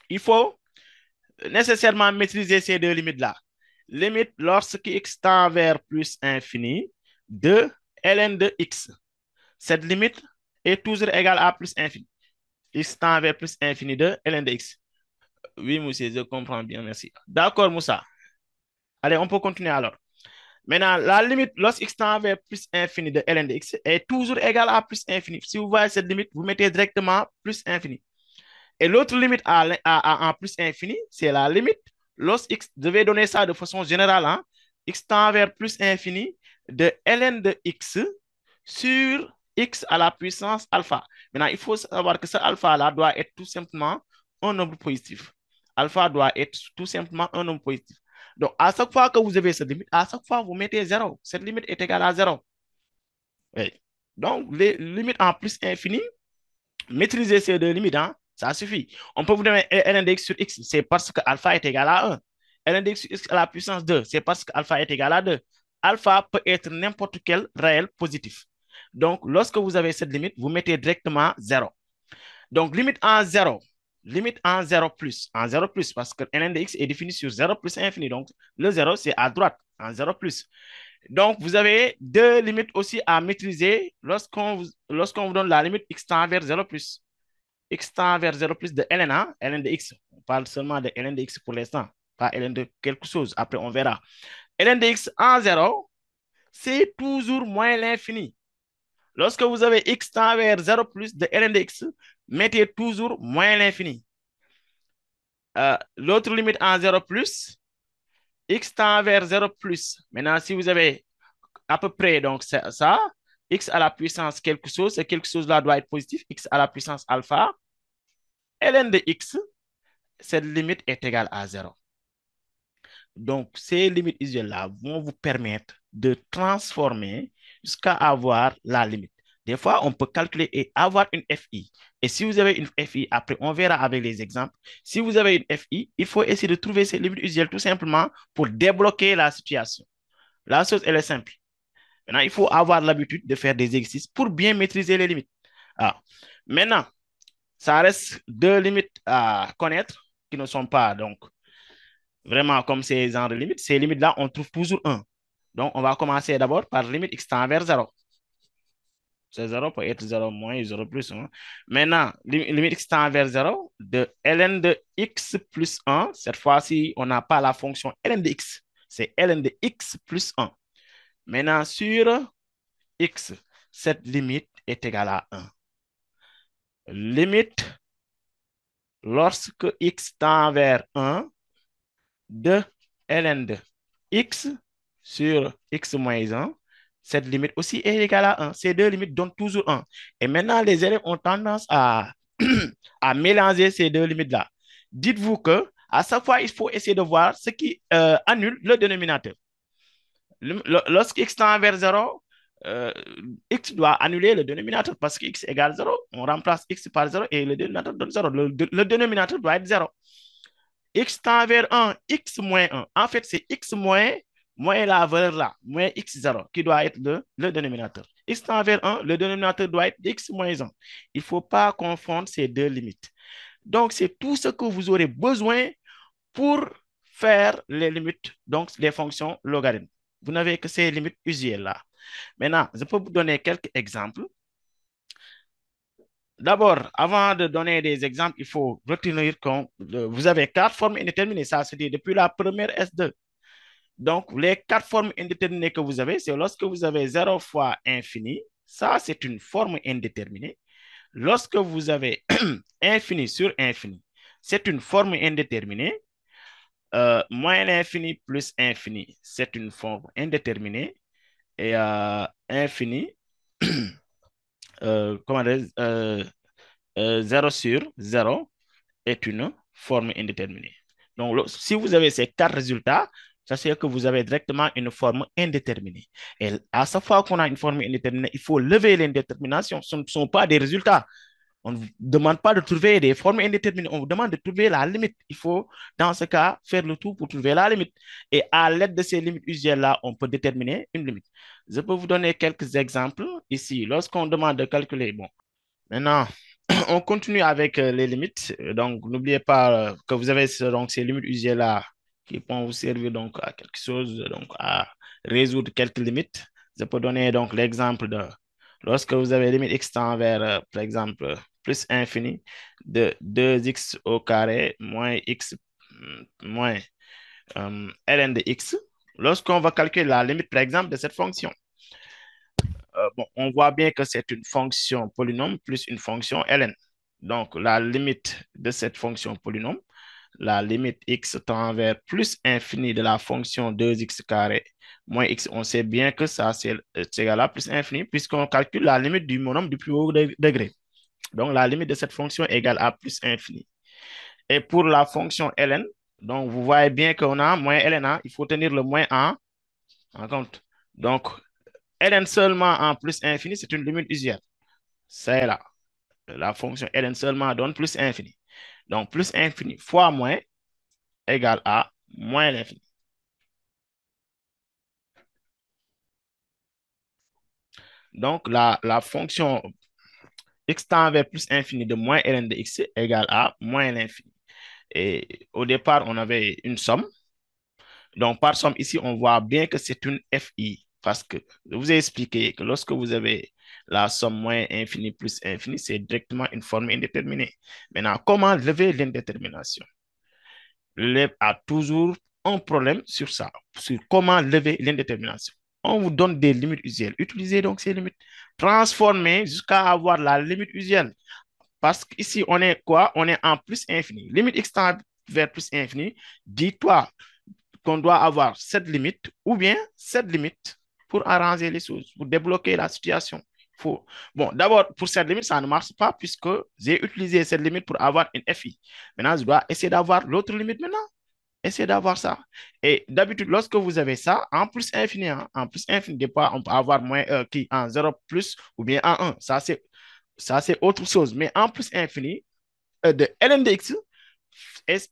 il faut nécessairement maîtriser ces deux limites-là. Limite lorsque x tend vers plus infini de ln de x. Cette limite est toujours égale à plus infini. X tend vers plus infini de ln de x. Oui, monsieur, je comprends bien, merci. D'accord, Moussa. Allez, on peut continuer alors. Maintenant, la limite lorsque x tend vers plus infini de ln de x est toujours égale à plus infini. Si vous voyez cette limite, vous mettez directement plus infini. Et l'autre limite en plus infini, c'est la limite lorsque x, je vais donner ça de façon générale, hein, x tend vers plus infini de ln de x sur x à la puissance alpha. Maintenant, il faut savoir que ce alpha-là doit être tout simplement un nombre positif. Alpha doit être tout simplement un nombre positif. Donc, à chaque fois que vous avez cette limite, à chaque fois, vous mettez 0. Cette limite est égale à 0. Oui. Donc, les limites en plus infini, maîtriser ces deux limites, hein, ça suffit. On peut vous donner ln de x sur x, c'est parce que alpha est égal à 1. ln de x sur x à la puissance 2, c'est parce que alpha est égal à 2. Alpha peut être n'importe quel réel positif. Donc, lorsque vous avez cette limite, vous mettez directement 0. Donc, limite en 0. limite en 0 plus. En 0 plus, parce que ln de x est défini sur 0 plus infini. Donc, le 0, c'est à droite, en 0 plus. Donc, vous avez deux limites aussi à maîtriser lorsqu'on vous donne la limite x tend vers 0 plus. X tend vers 0 plus de ln, hein, ln de x. On parle seulement de ln de x pour l'instant, pas ln de quelque chose. Après, on verra. Ln de x en 0, c'est toujours moins l'infini. Lorsque vous avez x tend vers 0 plus de ln de x, mettez toujours moins l'infini. L'autre limite en 0 plus, x tend vers 0 plus. Maintenant, si vous avez à peu près donc ça, x à la puissance quelque chose, et quelque chose là doit être positif, x à la puissance alpha, ln de x, cette limite est égale à 0. Donc, ces limites usuelles-là vont vous permettre de transformer jusqu'à avoir la limite. Des fois, on peut calculer et avoir une FI. Et si vous avez une FI, après, on verra avec les exemples. Si vous avez une FI, il faut essayer de trouver ces limites usuelles tout simplement pour débloquer la situation. La chose, elle est simple. Maintenant, il faut avoir l'habitude de faire des exercices pour bien maîtriser les limites. Alors, maintenant, ça reste deux limites à connaître qui ne sont pas donc vraiment comme ces genres de limites. Ces limites-là, on trouve toujours un. Donc, on va commencer d'abord par limite x tend vers 0. C'est 0 peut être 0 moins 0 plus 1. Maintenant, limite x tend vers 0 de ln de x plus 1. Cette fois-ci, on n'a pas la fonction ln de x. C'est ln de x plus 1. Maintenant, sur x, cette limite est égale à 1. Limite, lorsque x tend vers 1, de ln de x sur x moins 1, cette limite aussi est égale à 1. Ces deux limites donnent toujours 1. Et maintenant, les élèves ont tendance à, à mélanger ces deux limites-là. Dites-vous que à chaque fois, il faut essayer de voir ce qui annule le dénominateur. Lorsque x tend vers 0, x doit annuler le dénominateur parce que x égale 0. On remplace x par 0 et le dénominateur donne 0. Le dénominateur doit être 0. X tend vers 1, x moins 1. En fait, c'est x moins la valeur là, moins x0, qui doit être le dénominateur. X tend vers 1, le dénominateur doit être x moins 1. Il ne faut pas confondre ces deux limites. Donc, c'est tout ce que vous aurez besoin pour faire les limites, donc les fonctions logarithmes. Vous n'avez que ces limites usuelles là. Maintenant, je peux vous donner quelques exemples. D'abord, avant de donner des exemples, il faut retenir que vous avez quatre formes indéterminées. Ça, c'est depuis la première S2. Donc, les quatre formes indéterminées que vous avez, c'est lorsque vous avez 0 fois infini. Ça, c'est une forme indéterminée. Lorsque vous avez infini sur infini, c'est une forme indéterminée. Moins l'infini plus infini, c'est une forme indéterminée. Et infini, comment dire, 0 sur 0 est une forme indéterminée. Donc, si vous avez ces quatre résultats, sachez que vous avez directement une forme indéterminée. Et à chaque fois qu'on a une forme indéterminée, il faut lever l'indétermination. Ce ne sont pas des résultats. On ne vous demande pas de trouver des formes indéterminées. On vous demande de trouver la limite. Il faut, dans ce cas, faire le tout pour trouver la limite. Et à l'aide de ces limites usuelles-là, on peut déterminer une limite. Je peux vous donner quelques exemples ici. Lorsqu'on demande de calculer, bon, maintenant, on continue avec les limites. Donc, n'oubliez pas que vous avez donc, ces limites usuelles-là qui vont vous servir donc, à quelque chose, donc, à résoudre quelques limites. Je peux donner donc l'exemple de lorsque vous avez limite x tend vers, par exemple, plus infini de 2x au carré moins x moins ln de x. Lorsqu'on va calculer la limite, par exemple, de cette fonction, bon, on voit bien que c'est une fonction polynôme plus une fonction ln. Donc, la limite de cette fonction polynôme, la limite x tend vers plus infini de la fonction 2x carré moins x, on sait bien que ça, c'est égal à plus infini puisqu'on calcule la limite du monôme du plus haut degré. Donc, la limite de cette fonction est égale à plus infini. Et pour la fonction ln, donc vous voyez bien qu'on a moins ln, hein, il faut tenir le moins en compte. Donc, ln seulement en plus infini, c'est une limite usuelle. C'est là. La fonction ln seulement donne plus infini. Donc, plus infini fois moins égale à moins l'infini. Donc, la fonction x tend vers plus infini de moins ln de x égale à moins l'infini. Et au départ, on avait une somme. Donc, par somme, ici, on voit bien que c'est une FI. Parce que je vous ai expliqué que lorsque vous avez la somme moins infini plus infini, c'est directement une forme indéterminée. Maintenant, comment lever l'indétermination? L'élève a toujours un problème sur ça, sur comment lever l'indétermination. On vous donne des limites usuelles. Utilisez donc ces limites. Transformez jusqu'à avoir la limite usuelle. Parce qu'ici, on est quoi? On est en plus infini. Limite x tend vers plus infini. Dis-toi qu'on doit avoir cette limite ou bien cette limite pour arranger les choses, pour débloquer la situation. Faut... Bon, d'abord, pour cette limite, ça ne marche pas puisque j'ai utilisé cette limite pour avoir une FI. Maintenant, je dois essayer d'avoir l'autre limite maintenant. Essayez d'avoir ça. Et d'habitude, lorsque vous avez ça, en plus infini, hein, en plus infini, des fois, on peut avoir moins qui en 0 plus ou bien en 1. Ça, c'est autre chose. Mais en plus infini de ln de x,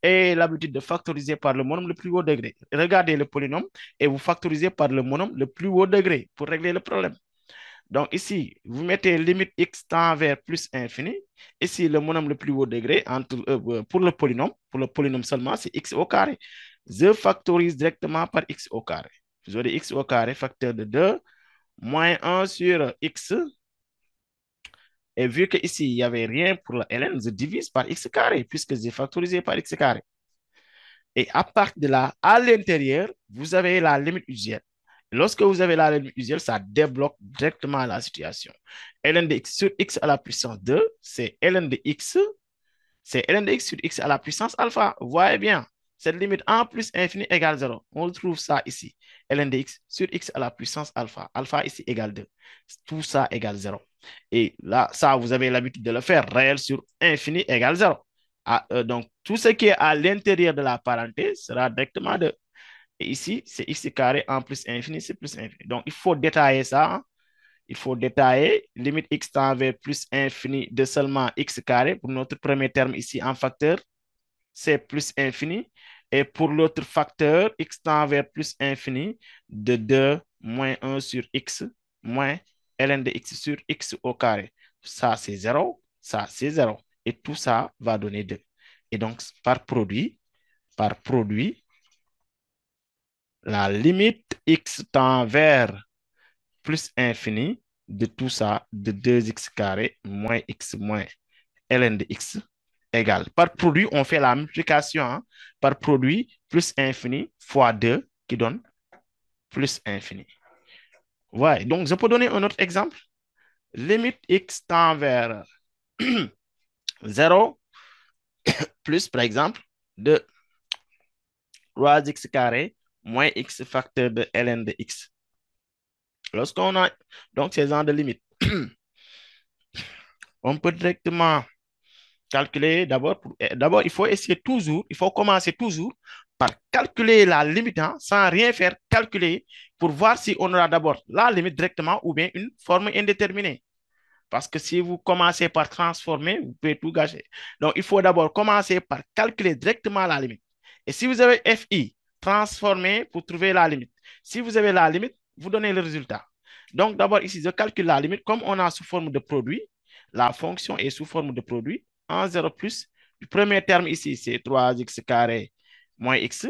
est l'habitude de factoriser par le monome le plus haut degré. Regardez le polynôme et vous factorisez par le monome le plus haut degré pour régler le problème. Donc ici, vous mettez limite x tend vers plus infini. Ici, le monome le plus haut degré pour le polynôme seulement, c'est x au carré. Je factorise directement par x au carré. Vous aurez x au carré, facteur de 2, moins 1 sur x. Et vu qu'ici, il n'y avait rien pour la ln, je divise par x carré, puisque j'ai factorisé par x carré. Et à partir de là, à l'intérieur, vous avez la limite usuelle. Lorsque vous avez la limite usuelle, ça débloque directement la situation. Ln de x sur x à la puissance 2, c'est ln de x, c'est ln de x sur x à la puissance alpha. Vous voyez bien, cette limite en plus infini égale 0. On retrouve ça ici. Ln de x sur x à la puissance alpha. Alpha ici égale 2. Tout ça égale 0. Et là, ça, vous avez l'habitude de le faire. Réel sur infini égale 0. Donc, tout ce qui est à l'intérieur de la parenthèse sera directement 2. Et ici, c'est x carré en plus infini, c'est plus infini. Donc, il faut détailler ça. Hein. Il faut détailler limite x tend vers plus infini de seulement x carré. Pour notre premier terme ici en facteur, c'est plus infini. Et pour l'autre facteur, x tend vers plus infini de 2 moins 1 sur x moins ln de x sur x au carré. Ça, c'est 0. Ça, c'est 0. Et tout ça va donner 2. Et donc, par produit, la limite x tend vers plus infini de tout ça, de 2x carré moins x moins ln de x égale. Par produit, on fait la multiplication. Hein, par produit, plus infini fois 2 qui donne plus infini. Ouais, donc je peux donner un autre exemple. Limite x tend vers 0 plus, par exemple, de 3x carré moins x facteur de ln de x. Lorsqu'on a donc ces gens de limite, on peut directement calculer d'abord. D'abord, il faut essayer toujours, il faut commencer toujours par calculer la limite hein, sans rien faire, calculer pour voir si on aura d'abord la limite directement ou bien une forme indéterminée. Parce que si vous commencez par transformer, vous pouvez tout gâcher. Donc, il faut d'abord commencer par calculer directement la limite. Et si vous avez FI, transformer pour trouver la limite. Si vous avez la limite, vous donnez le résultat. Donc, d'abord, ici, je calcule la limite. Comme on a sous forme de produit, la fonction est sous forme de produit en 0 plus. Le premier terme ici, c'est 3x carré moins x.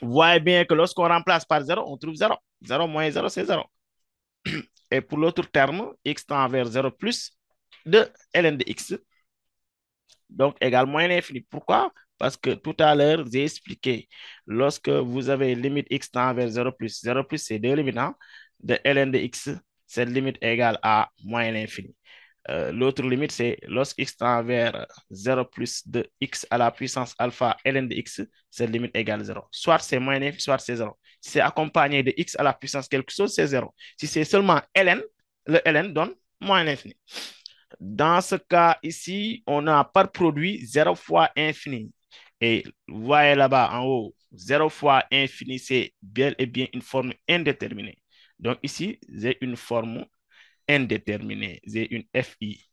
Vous voyez bien que lorsqu'on remplace par 0, on trouve 0. 0 moins 0, c'est 0. Et pour l'autre terme, x tend vers 0 plus de ln de x. Donc, égal moins l'infini. Pourquoi? Parce que tout à l'heure, j'ai expliqué, lorsque vous avez limite x tend vers 0 plus, c'est deux limites hein, de ln de x, cette limite est égale à moins l'infini. L'autre limite, c'est lorsque x tend vers 0 plus de x à la puissance alpha ln de x, cette limite égale 0. Soit c'est moins l'infini, soit c'est 0. Si c'est accompagné de x à la puissance quelque chose, c'est 0. Si c'est seulement ln, le ln donne moins l'infini. Dans ce cas ici, on a par produit 0 fois infini. Et vous voyez là-bas en haut, 0 fois infini, c'est bel et bien une forme indéterminée. Donc ici, j'ai une forme indéterminée, j'ai une FI.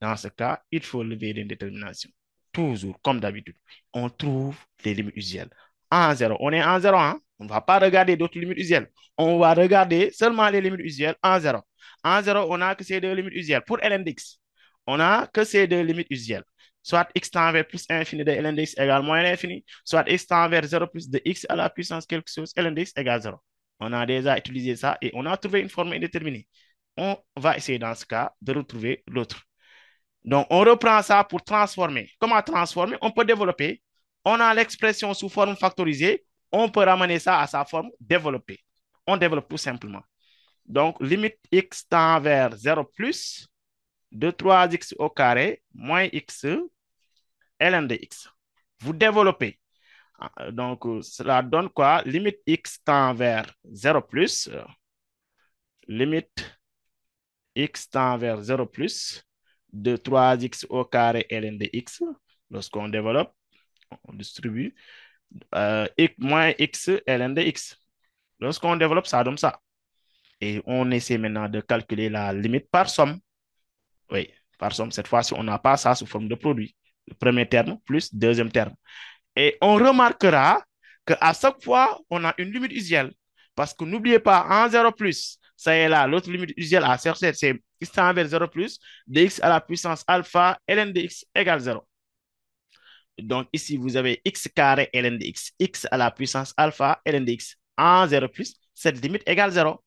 Dans ce cas, il faut lever l'indétermination. Toujours, comme d'habitude, on trouve les limites usuelles. En 0, on est en 0, hein? On ne va pas regarder d'autres limites usuelles. On va regarder seulement les limites usuelles en 0. En 0, on n'a que ces deux limites usuelles. Pour ln de x, on n'a que ces deux limites usuelles. Soit x tend vers plus infini de ln de x égale moins l'infini, soit x tend vers 0 plus de x à la puissance quelque chose, ln de x égale 0. On a déjà utilisé ça et on a trouvé une forme indéterminée. On va essayer dans ce cas de retrouver l'autre. Donc, on reprend ça pour transformer. Comment transformer? On peut développer. On a l'expression sous forme factorisée. On peut ramener ça à sa forme développée. On développe tout simplement. Donc, limite x tend vers 0 plus de 3x au carré moins x ln de x. Vous développez. Donc, cela donne quoi? Limite x tend vers 0 plus. Limite x tend vers 0 plus de 3x au carré ln de x. Lorsqu'on développe, on distribue x moins x ln de x. Lorsqu'on développe, ça donne ça. Et on essaie maintenant de calculer la limite par somme. Oui, par somme. Cette fois-ci, on n'a pas ça sous forme de produit. Le premier terme plus deuxième terme. Et on remarquera qu'à chaque fois, on a une limite usuelle. Parce que n'oubliez pas, en 0 plus, ça est là, l'autre limite usuelle à chercher, c'est x tend vers 0 plus, dx à la puissance alpha, ln de x égale 0. Donc ici, vous avez x carré ln de x, x à la puissance alpha, ln de x en 0 plus, cette limite égale 0.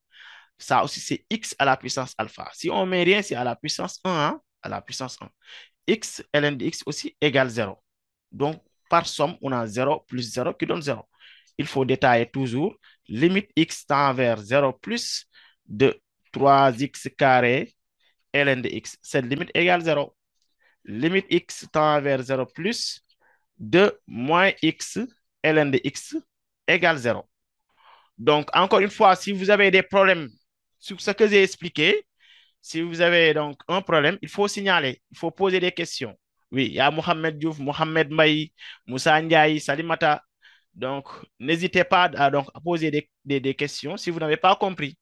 Ça aussi, c'est x à la puissance alpha. Si on met rien, c'est à la puissance 1, hein, à la puissance 1. X ln de x aussi égale 0. Donc, par somme, on a 0 plus 0 qui donne 0. Il faut détailler toujours. Limite x tend vers 0 plus de 3x carré ln de x. Cette limite égale 0. Limite x tend vers 0 plus de moins x ln de x égale 0. Donc, encore une fois, si vous avez des problèmes sur ce que j'ai expliqué, si vous avez donc un problème, il faut signaler, il faut poser des questions. Oui, il y a Mohamed Diouf, Mohamed Maï, Moussa Ndiaye, Salimata. Donc, n'hésitez pas à poser des questions si vous n'avez pas compris.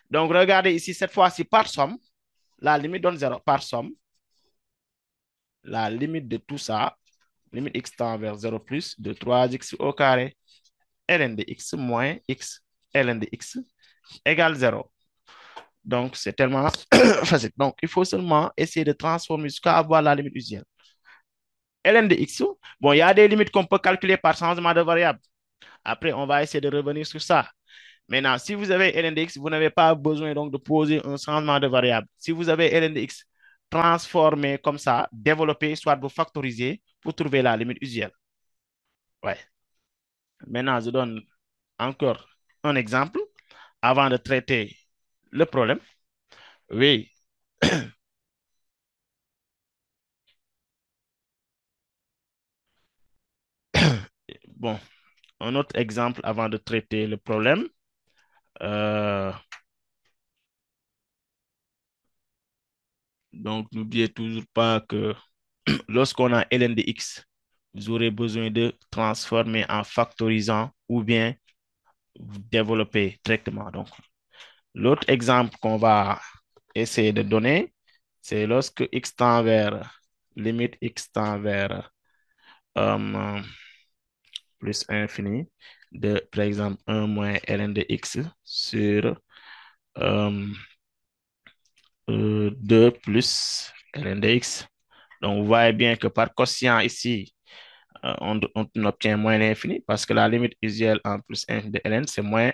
Donc, regardez ici, cette fois-ci, par somme, la limite donne 0. Par somme, la limite de tout ça, limite x tend vers 0 plus de 3x au carré, ln de x moins x, ln de x égale 0. Donc, c'est tellement facile. Donc, il faut seulement essayer de transformer jusqu'à avoir la limite usuelle. ln de x, bon, il y a des limites qu'on peut calculer par changement de variable. Après, on va essayer de revenir sur ça. Maintenant, si vous avez ln de x, vous n'avez pas besoin donc de poser un changement de variable. Si vous avez ln de x, transformez comme ça, développez, soit vous factorisez pour trouver la limite usuelle. Ouais. Maintenant, je donne encore un exemple avant de traiter le problème. Oui. Bon, un autre exemple avant de traiter le problème. Donc, n'oubliez toujours pas que lorsqu'on a ln de x, vous aurez besoin de transformer en factorisant ou bien vous développer directement. Donc, l'autre exemple qu'on va essayer de donner, c'est lorsque x tend vers, limite x tend vers euh, plus infini de, par exemple, 1 moins ln de x sur 2 plus ln de x. Donc, vous voyez bien que par quotient ici, on obtient moins l'infini parce que la limite usuelle en plus infini de ln,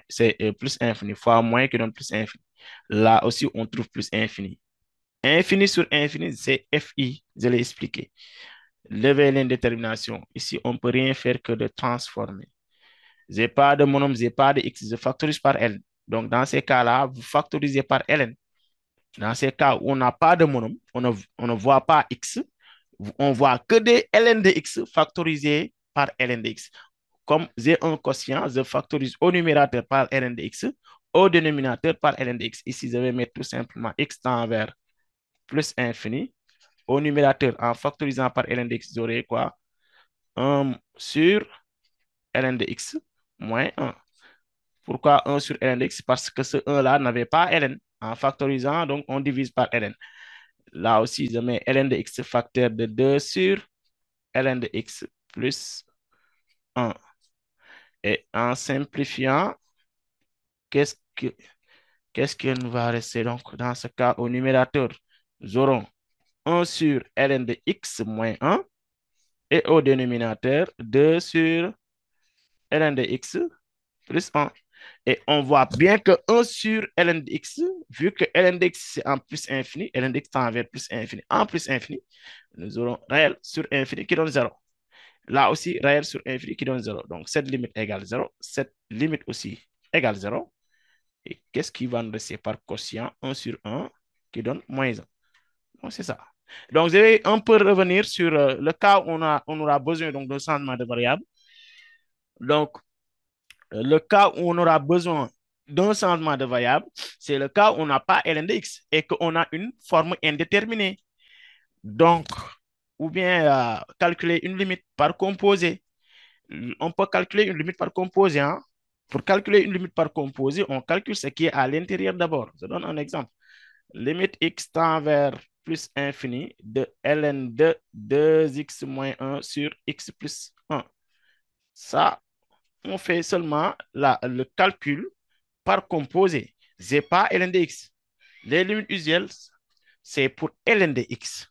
c'est plus infini fois moins qui donne plus infini. Là aussi, on trouve plus infini. Infini sur infini, c'est fi, je l'ai expliqué. Lever l'indétermination. Ici, on ne peut rien faire que de transformer. J'ai pas de monome, j'ai pas de x, je factorise par ln. Donc, dans ces cas-là, vous factorisez par ln. Dans ces cas où on n'a pas de monome, on ne voit pas x, on voit que des ln de x factorisés par ln de x. Comme j'ai un quotient, je factorise au numérateur par ln de x, au dénominateur par ln de x. Ici, je vais mettre tout simplement x tend vers plus infini. Au numérateur, en factorisant par ln de x, j'aurai quoi? 1 sur ln de x moins 1. Pourquoi 1 sur ln de x? Parce que ce 1-là n'avait pas ln. En factorisant, donc on divise par ln. Là aussi, je mets ln de x facteur de 2 sur ln de x plus 1. Et en simplifiant, qu'est-ce que qu'est-ce qui nous va rester donc dans ce cas au numérateur? Nous aurons 1 sur ln de x moins 1 et au dénominateur 2 sur ln de x plus 1. Et on voit bien que 1 sur ln de x, vu que ln de x c'est en plus infini, ln de x tend vers plus infini, en plus infini, nous aurons réel sur infini qui donne 0. Là aussi, réel sur infini qui donne 0. Donc, cette limite égale 0. Cette limite aussi égale 0. Et qu'est-ce qui va nous rester par quotient? 1 sur 1 qui donne moins 1. Donc, c'est ça. Donc, je vais un peu revenir sur le cas où on aura besoin d'un changement de variable. Donc, le cas où on aura besoin d'un changement de variable, c'est le cas où on n'a pas ln de x et qu'on a une forme indéterminée. Donc, ou bien calculer une limite par composé. On peut calculer une limite par composé. Hein? Pour calculer une limite par composé, on calcule ce qui est à l'intérieur d'abord. Je donne un exemple. Limite x tend vers plus infini de ln de 2x moins 1 sur x plus 1. Ça, on fait seulement le calcul par composé. Je n'ai pas ln de x. Les limites usuelles, c'est pour ln de x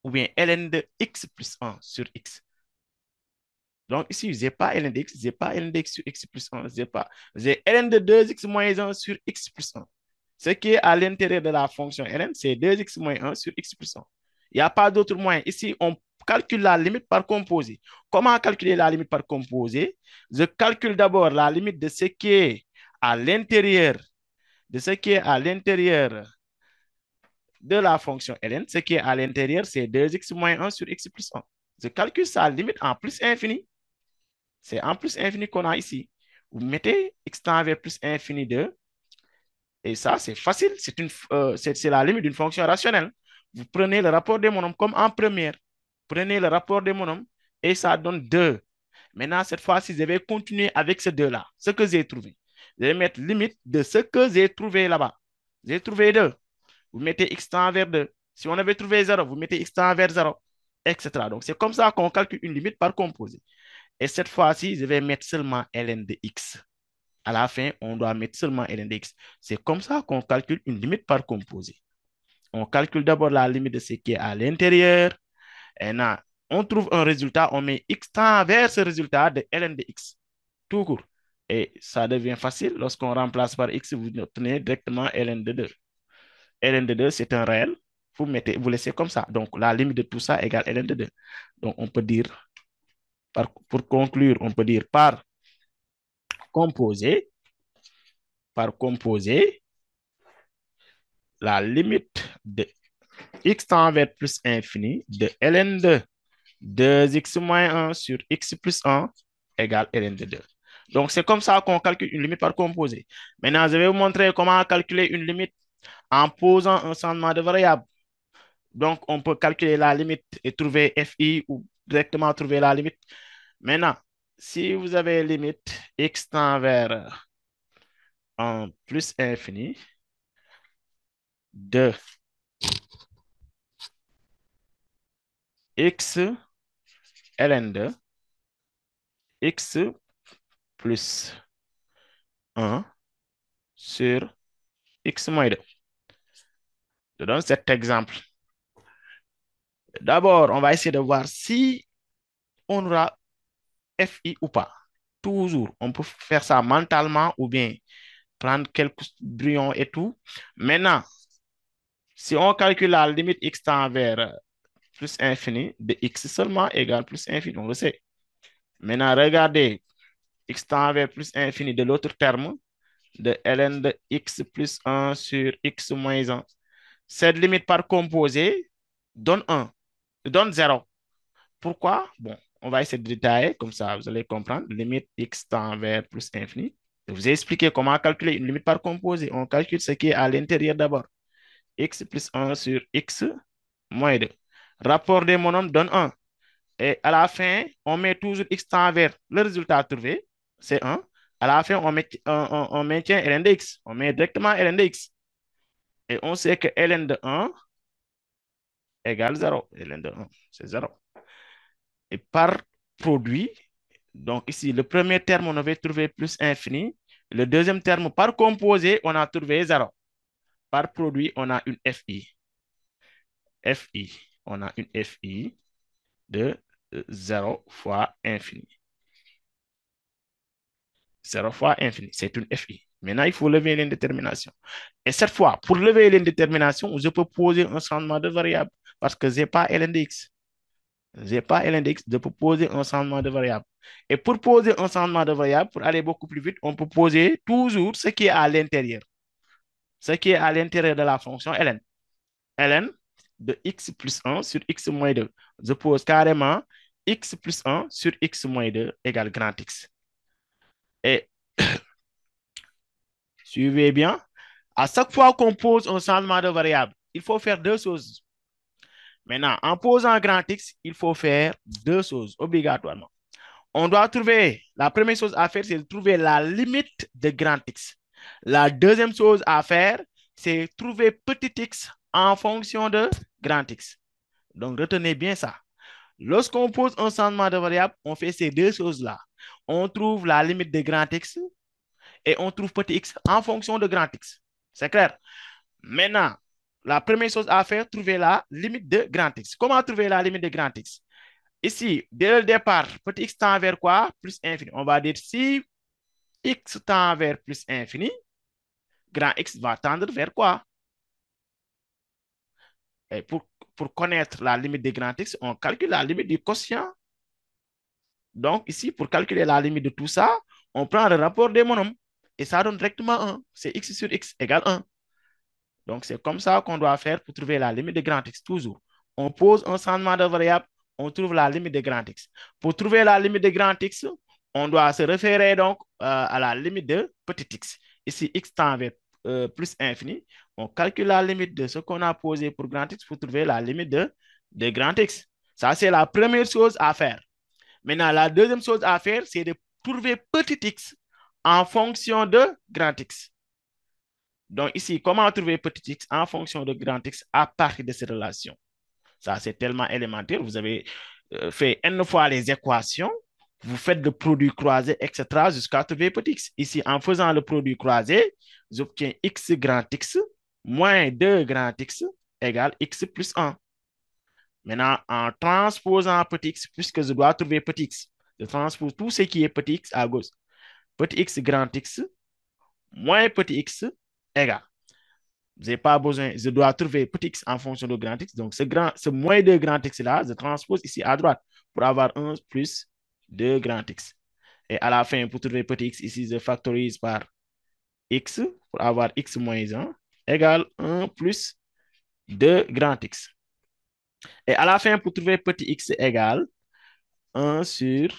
ou bien ln de x plus 1 sur x. Donc ici, je n'ai pas ln de x, je n'ai pas ln de x sur x plus 1, j'ai ln de 2x moins 1 sur x plus 1. Ce qui est à l'intérieur de la fonction ln, c'est 2x moins 1 sur x plus 1. Il n'y a pas d'autre moyen. Ici, on calcule la limite par composé. Comment calculer la limite par composé? Je calcule d'abord la limite de ce qui est à l'intérieur, de la fonction ln. Ce qui est à l'intérieur, c'est 2x moins 1 sur x plus 1. Je calcule sa limite en plus infini. C'est en plus infini qu'on a ici. Vous mettez x tend vers plus infini 2. Et ça, c'est facile. C'est la limite d'une fonction rationnelle. Vous prenez le rapport des monomes comme en première. Prenez le rapport des monomes et ça donne 2. Maintenant, cette fois-ci, je vais continuer avec ce 2-là, ce que j'ai trouvé. Je vais mettre limite de ce que j'ai trouvé là-bas. J'ai trouvé 2. Vous mettez x tend vers 2. Si on avait trouvé 0, vous mettez x tend vers 0, etc. Donc, c'est comme ça qu'on calcule une limite par composé. Et cette fois-ci, je vais mettre seulement ln de x. À la fin, on doit mettre seulement ln de x. C'est comme ça qu'on calcule une limite par composé. On calcule d'abord la limite de ce qui est à l'intérieur. Et là, on trouve un résultat, on met x tend vers ce résultat de ln de x. Tout court. Et ça devient facile. Lorsqu'on remplace par x, vous obtenez directement ln de 2. ln de 2, c'est un réel. Vous laissez comme ça. Donc, la limite de tout ça égale ln de 2. Donc, on peut dire, pour conclure, on peut dire par composé, la limite de x tend vers plus infini de ln de 2x moins 1 sur x plus 1 égale ln de 2. Donc, c'est comme ça qu'on calcule une limite par composé. Maintenant, je vais vous montrer comment calculer une limite en posant un changement de variable. Donc, on peut calculer la limite et trouver fi ou directement trouver la limite. Maintenant, si vous avez limite x tend vers un plus infini de x ln de x plus 1 sur x moins 2. Je donne cet exemple. D'abord, on va essayer de voir si on aura FI ou pas. Toujours, on peut faire ça mentalement ou bien prendre quelques brouillons et tout. Maintenant, si on calcule la limite x tend vers plus infini de x seulement égale plus infini, on le sait. Maintenant, regardez, x tend vers plus infini de l'autre terme, de ln de x plus 1 sur x moins 1. Cette limite par composé donne 1, donne 0. Pourquoi? Bon, on va essayer de détailler, comme ça vous allez comprendre. Limite x tend vers plus infini. Je vous ai expliqué comment calculer une limite par composé. On calcule ce qui est à l'intérieur d'abord. X plus 1 sur x moins 2. Rapport des monomes donne 1. Et à la fin, on met toujours x tend vers le résultat trouvé, c'est 1. À la fin, on maintient ln de x. On met directement ln de x. Et on sait que ln de 1 égale 0. Ln de 1, c'est 0. Et par produit, donc ici, le premier terme, on avait trouvé plus infini. Le deuxième terme, par composé, on a trouvé 0. par produit, on a une FI. FI, on a une FI de 0 fois infini. 0 fois infini, c'est une FI. Maintenant, il faut lever l'indétermination. Et cette fois, pour lever l'indétermination, je peux poser un changement de variable parce que je n'ai pas ln de x. Je n'ai pas ln de x, je peux poser un changement de variable. Et pour poser un changement de variable, pour aller beaucoup plus vite, on peut poser toujours ce qui est à l'intérieur. Ce qui est à l'intérieur de la fonction ln. ln de x plus 1 sur x moins 2. Je pose carrément x plus 1 sur x moins 2 égale grand X. Et suivez bien, à chaque fois qu'on pose un changement de variable, il faut faire deux choses. Maintenant, en posant grand X, il faut faire deux choses obligatoirement. On doit trouver, la première chose à faire, c'est de trouver la limite de grand X. La deuxième chose à faire, c'est trouver petit x en fonction de grand X. Donc, retenez bien ça. Lorsqu'on pose un changement de variable, on fait ces deux choses-là. On trouve la limite de grand X et on trouve petit x en fonction de grand X. C'est clair? Maintenant, la première chose à faire, trouver la limite de grand X. Comment trouver la limite de grand X? Ici, dès le départ, petit x tend vers quoi? Plus infini. On va dire si x tend vers plus infini, grand X va tendre vers quoi? Et pour connaître la limite de grand X, on calcule la limite du quotient. Donc, ici, pour calculer la limite de tout ça, on prend le rapport des monômes. Et ça donne directement 1. C'est x sur x égale 1. Donc, c'est comme ça qu'on doit faire pour trouver la limite de grand X, toujours. On pose un changement de variable, on trouve la limite de grand X. Pour trouver la limite de grand X, on doit se référer donc à la limite de petit x. Ici, x tend vers plus infini. On calcule la limite de ce qu'on a posé pour grand X pour trouver la limite de grand X. Ça, c'est la première chose à faire. Maintenant, la deuxième chose à faire, c'est de trouver petit x en fonction de grand X. Donc ici, comment trouver petit x en fonction de grand X à partir de ces relations? Ça, c'est tellement élémentaire. Vous avez fait n fois les équations, vous faites le produit croisé, etc., jusqu'à trouver petit x. Ici, en faisant le produit croisé, j'obtiens x grand X moins 2 grand X égale x plus 1. Maintenant, en transposant petit x, puisque je dois trouver petit x, je transpose tout ce qui est petit x à gauche. Petit x grand X moins petit x égale. Je n'ai pas besoin, je dois trouver petit x en fonction de grand X. Donc, ce moins 2 grand X là, je transpose ici à droite pour avoir 1 plus 2 grand X. Et à la fin, pour trouver petit x, ici, je factorise par x pour avoir x moins 1 égale 1 plus 2 grand X. Et à la fin, pour trouver petit x égale 1 sur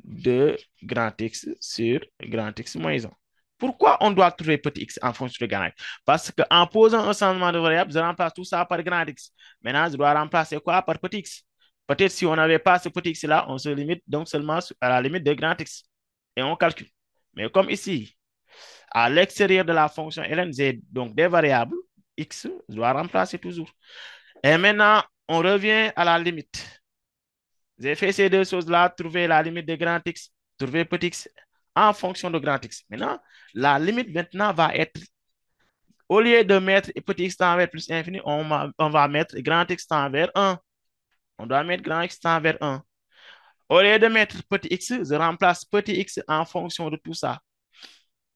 2 grand X sur grand X moins 1. Pourquoi on doit trouver petit x en fonction de grand X? Parce qu'en posant un changement de variable, je remplace tout ça par grand X. Maintenant, je dois remplacer quoi par petit x? Peut-être si on n'avait pas ce petit x-là, on se limite donc seulement à la limite de grand X. Et on calcule. Mais comme ici, à l'extérieur de la fonction ln, j'ai donc des variables x, je dois remplacer toujours. Et maintenant, on revient à la limite. J'ai fait ces deux choses-là, trouver la limite de grand X, trouver petit x en fonction de grand X. Maintenant, la limite maintenant va être, au lieu de mettre petit x tend vers plus infini, on va mettre grand X tend vers 1. On doit mettre grand X tend vers 1. Au lieu de mettre petit x, je remplace petit x en fonction de tout ça.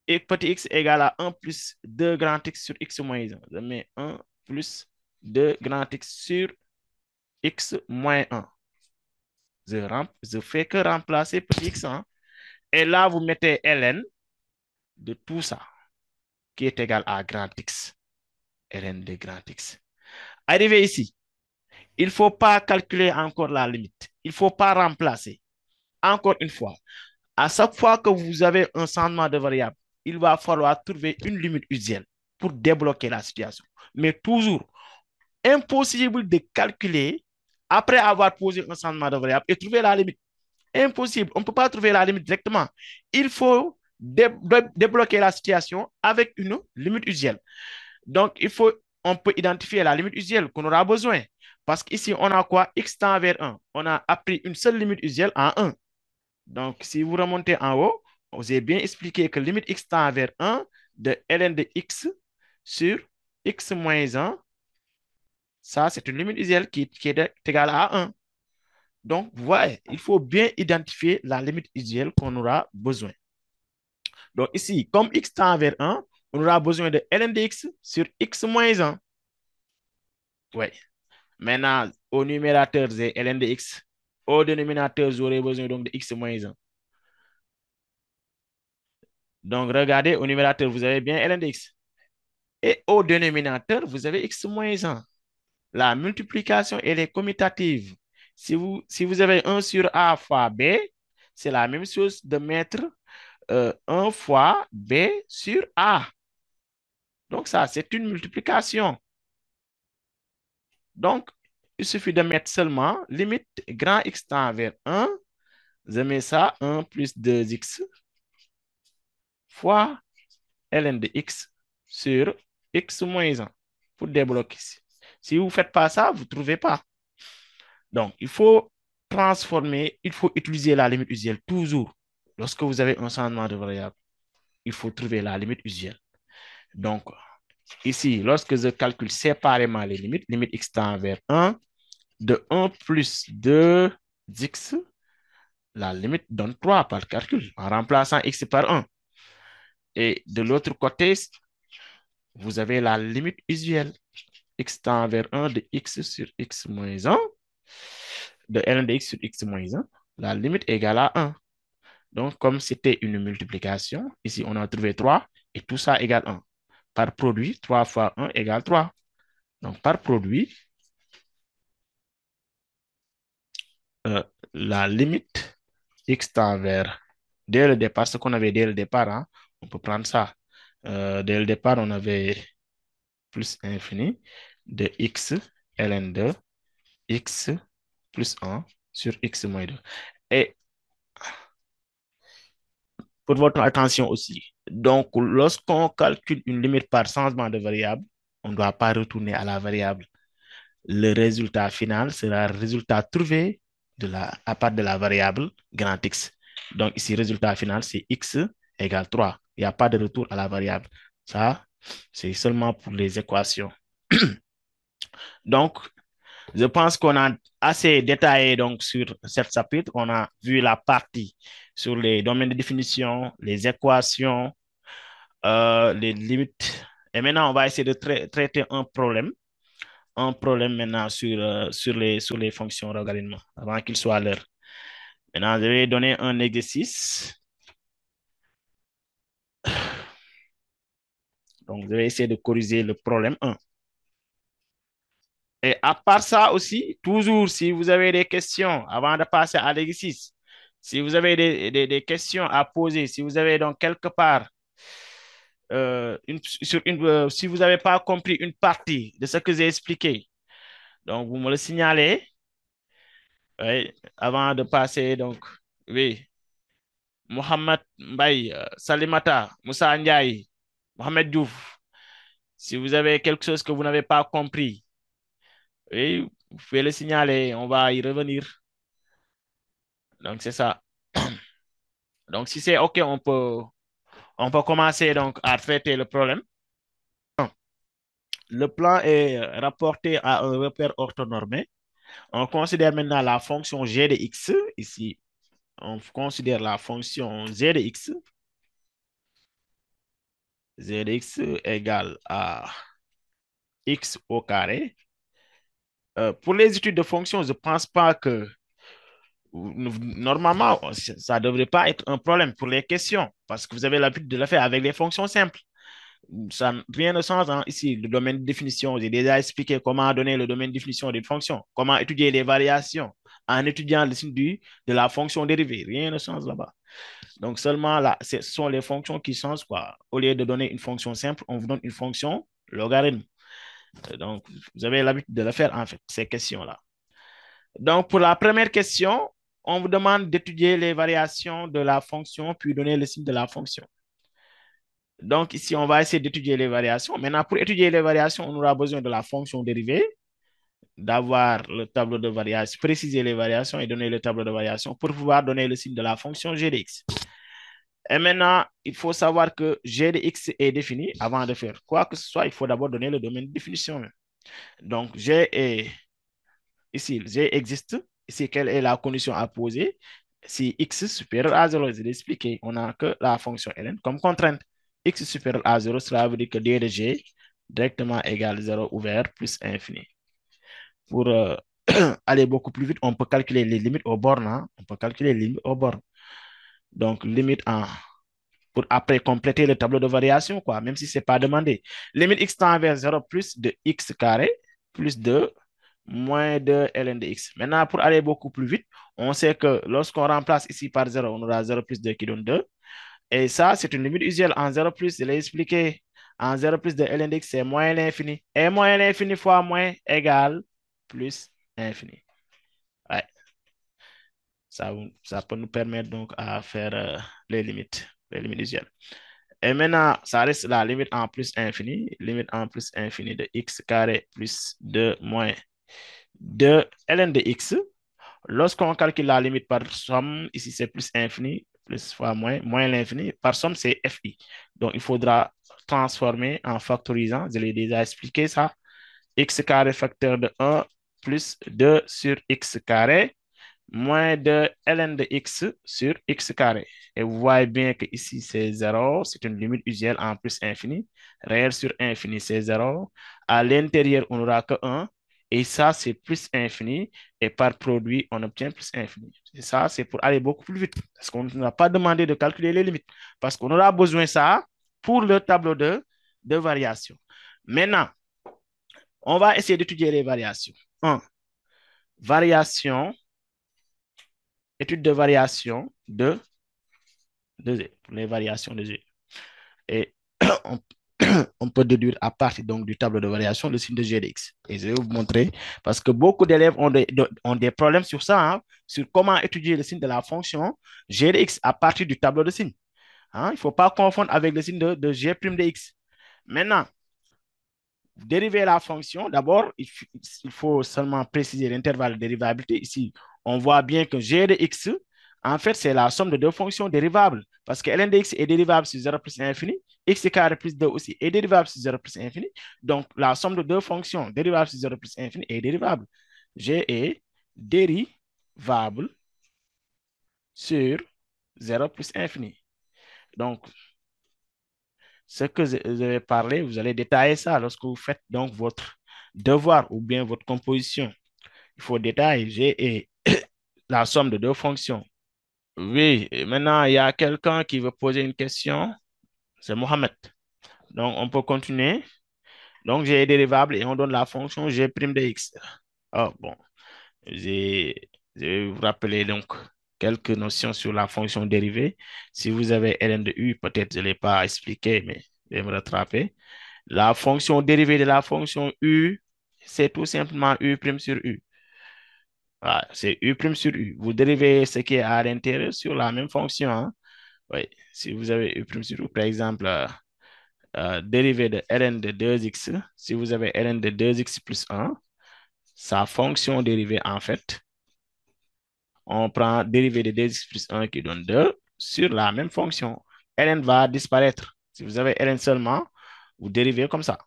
Et petit x égale à 1 plus 2 grand X sur x moins 1. Je mets 1 plus 2 grand X sur x moins 1. Je fais que remplacer petit x. Hein? Et là, vous mettez ln de tout ça, qui est égal à grand X. ln de grand X. Arrivé ici, il ne faut pas calculer encore la limite. Il ne faut pas remplacer. Encore une fois, à chaque fois que vous avez un changement de variable, il va falloir trouver une limite usuelle pour débloquer la situation. Mais toujours, impossible de calculer après avoir posé un changement de variable et trouver la limite. Impossible. On ne peut pas trouver la limite directement. Il faut débloquer la situation avec une limite usuelle. Donc, on peut identifier la limite usuelle qu'on aura besoin. Parce qu'ici, on a quoi? X tend vers 1. On a appris une seule limite usuelle en 1. Donc, si vous remontez en haut, j'ai bien expliqué que limite x tend vers 1 de ln de x sur x moins 1, ça, c'est une limite usuelle qui est égale à 1. Donc, vous voyez, il faut bien identifier la limite usuelle qu'on aura besoin. Donc, ici, comme x tend vers 1, on aura besoin de ln de x sur x moins 1. Oui. Maintenant, au numérateur, j'ai ln de x. Au dénominateur, j'aurai besoin donc de x moins 1. Donc, regardez, au numérateur, vous avez bien ln de x. Et au dénominateur, vous avez x moins 1. La multiplication, elle est commutative. Si vous avez 1 sur A fois B, c'est la même chose de mettre 1 fois B sur A. Donc, ça, c'est une multiplication. Donc, il suffit de mettre seulement limite grand X tend vers 1. Je mets ça 1 plus 2x fois ln de x sur x moins 1 pour débloquer ici. Si vous ne faites pas ça, vous ne trouvez pas. Donc, il faut transformer, il faut utiliser la limite usuelle toujours. Lorsque vous avez un changement de variable, il faut trouver la limite usuelle. Donc, ici, lorsque je calcule séparément les limites, limite x tend vers 1, de 1 plus 2x, la limite donne 3 par calcul, en remplaçant x par 1. Et de l'autre côté, vous avez la limite usuelle. X tend vers 1 de x sur x moins 1, de ln de x sur x moins 1, la limite est égale à 1. Donc, comme c'était une multiplication, ici, on a trouvé 3 et tout ça égale 1. Par produit, 3 fois 1 égale 3. Donc, par produit, la limite x tend vers, dès le départ, ce qu'on avait dès le départ, hein, on peut prendre ça. Dès le départ, on avait plus infini de x ln de x plus 1 sur x moins 2. Et pour votre attention aussi, donc lorsqu'on calcule une limite par changement de variable, on ne doit pas retourner à la variable. Le résultat final sera le résultat trouvé à part de la variable grand X. Donc ici, résultat final, c'est x égale 3. Il n'y a pas de retour à la variable. Ça, c'est seulement pour les équations. Donc, je pense qu'on a assez détaillé donc, sur cette chapitre. On a vu la partie sur les domaines de définition, les équations, les limites. Et maintenant, on va essayer de traiter un problème maintenant sur les fonctions logarithmes avant qu'il soit l'heure. Maintenant, je vais donner un exercice. Donc, je vais essayer de corriger le problème 1. Et à part ça aussi, toujours, si vous avez des questions avant de passer à l'exercice, si vous avez des questions à poser, si vous avez donc quelque part, si vous n'avez pas compris une partie de ce que j'ai expliqué, donc vous me le signalez. Oui, avant de passer, donc, oui, Mohamed Mbaye, Salimata, Moussa Ndiaye, Mohamed Diouf, si vous avez quelque chose que vous n'avez pas compris, oui, vous pouvez le signaler, on va y revenir. Donc, c'est ça. Donc, si c'est OK, on peut commencer donc à traiter le problème. Le plan est rapporté à un repère orthonormé. On considère maintenant la fonction g de x. Ici, on considère la fonction g de x. G de x égale à x au carré. Pour les études de fonctions, je ne pense pas que normalement, ça ne devrait pas être un problème pour les questions parce que vous avez l'habitude de le faire avec les fonctions simples. Ça, rien ne change hein. Ici, le domaine de définition, j'ai déjà expliqué comment donner le domaine de définition d'une fonction, comment étudier les variations en étudiant le signe de la fonction dérivée. Rien ne change là-bas. Donc, seulement là, ce sont les fonctions qui changent, quoi. Au lieu de donner une fonction simple, on vous donne une fonction logarithme. Donc, vous avez l'habitude de le faire, en fait, ces questions-là. Donc, pour la première question, on vous demande d'étudier les variations de la fonction, puis donner le signe de la fonction. Donc, ici, on va essayer d'étudier les variations. Maintenant, pour étudier les variations, on aura besoin de la fonction dérivée, d'avoir le tableau de variation, préciser les variations et donner le tableau de variation pour pouvoir donner le signe de la fonction g de x. Et maintenant, il faut savoir que g de x est défini avant de faire quoi que ce soit. Il faut d'abord donner le domaine de définition. Donc, g est ici, g existe. Ici, quelle est la condition à poser? Si x supérieur à 0, je l'ai expliqué, on n'a que la fonction ln comme contrainte. X supérieur à 0, cela veut dire que d de g directement égale 0 ouvert plus infini. Pour aller beaucoup plus vite, on peut calculer les limites aux bornes. Hein? On peut calculer les limites aux bornes. Donc, limite en pour après compléter le tableau de variation, quoi, même si ce n'est pas demandé. Limite x tend vers 0 plus de x carré plus de moins de ln de x. Maintenant, pour aller beaucoup plus vite, on sait que lorsqu'on remplace ici par 0, on aura 0 plus 2 qui donne 2. Et ça, c'est une limite usuelle en 0 plus, je l'ai expliqué. En 0 plus de ln de x, c'est moins l'infini. Et moins l'infini fois moins égale plus infini. Ouais. Ça peut nous permettre donc à faire les limites usuelles. Et maintenant, ça reste la limite en plus infini, limite en plus infini de x carré plus 2 moins de ln de x. Lorsqu'on calcule la limite par somme, ici c'est plus infini, plus fois moins, moins l'infini, par somme c'est fi. Donc il faudra transformer en factorisant, je l'ai déjà expliqué ça, x carré facteur de 1 plus 2 sur x carré moins de ln de x sur x carré. Et vous voyez bien que ici, c'est 0. C'est une limite usuelle en plus infini. Réel sur infini, c'est 0. À l'intérieur, on n'aura que 1. Et ça, c'est plus infini. Et par produit, on obtient plus infini. Et ça, c'est pour aller beaucoup plus vite. Parce qu'on n'a pas demandé de calculer les limites. Parce qu'on aura besoin de ça pour le tableau de variation. Maintenant, on va essayer d'étudier les variations. 1. Variation étude de variation de G, pour les variations de G. Et on, on peut déduire à partir donc du tableau de variation le signe de G de X. Et je vais vous montrer, parce que beaucoup d'élèves ont des problèmes sur ça, hein, sur comment étudier le signe de la fonction G de X à partir du tableau de signe. Hein, il ne faut pas confondre avec le signe de G' de X. Maintenant, dériver la fonction, d'abord, il faut seulement préciser l'intervalle de dérivabilité. Ici, on voit bien que g de x, en fait, c'est la somme de deux fonctions dérivables. Parce que ln de x est dérivable sur 0 plus infini, x carré plus 2 aussi est dérivable sur 0 plus infini. Donc, la somme de deux fonctions dérivables sur 0 plus infini est dérivable. G est dérivable sur 0 plus infini. Donc, ce que je vais parler, vous allez détailler ça lorsque vous faites donc votre devoir ou bien votre composition. Il faut détailler G et la somme de deux fonctions. Oui, et maintenant, il y a quelqu'un qui veut poser une question. C'est Mohamed. Donc, on peut continuer. Donc, G est dérivable et on donne la fonction G' de x. Oh, bon. Je vais vous rappeler donc quelques notions sur la fonction dérivée. Si vous avez ln de u, peut-être je ne l'ai pas expliqué, mais je vais me rattraper. La fonction dérivée de la fonction u, c'est tout simplement u' sur u. Voilà, c'est u' sur u. Vous dérivez ce qui est à l'intérieur sur la même fonction. Hein. Oui, si vous avez u' sur u, par exemple, dérivé de ln de 2x, si vous avez ln de 2x plus 1, sa fonction dérivée, en fait, on prend dérivé de 2x plus 1 qui donne 2 sur la même fonction. ln va disparaître. Si vous avez ln seulement, vous dérivez comme ça.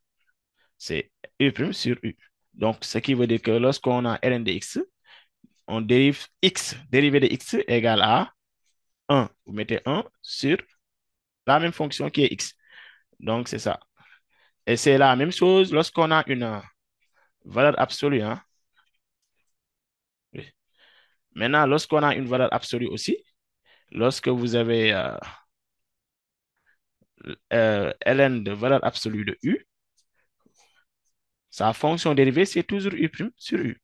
C'est u' sur u. Donc, ce qui veut dire que lorsqu'on a ln de x, on dérive x. Dérivé de x égale à 1. Vous mettez 1 sur la même fonction qui est x. Donc, c'est ça. Et c'est la même chose lorsqu'on a une valeur absolue. Hein. Oui. Maintenant, lorsqu'on a une valeur absolue aussi, lorsque vous avez ln de valeur absolue de u, sa fonction dérivée, c'est toujours u' sur u.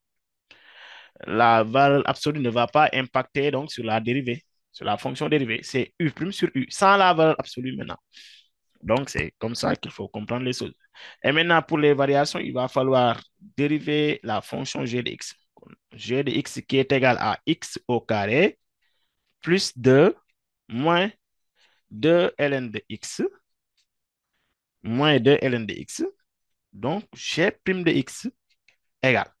La valeur absolue ne va pas impacter donc sur la dérivée, sur la fonction dérivée. C'est u' sur u, sans la valeur absolue maintenant. Donc, c'est comme ça qu'il faut comprendre les choses. Et maintenant, pour les variations, il va falloir dériver la fonction g de x. G de x qui est égal à x au carré plus 2 moins 2 ln de x moins 2 ln de x. Donc, g' de x égale.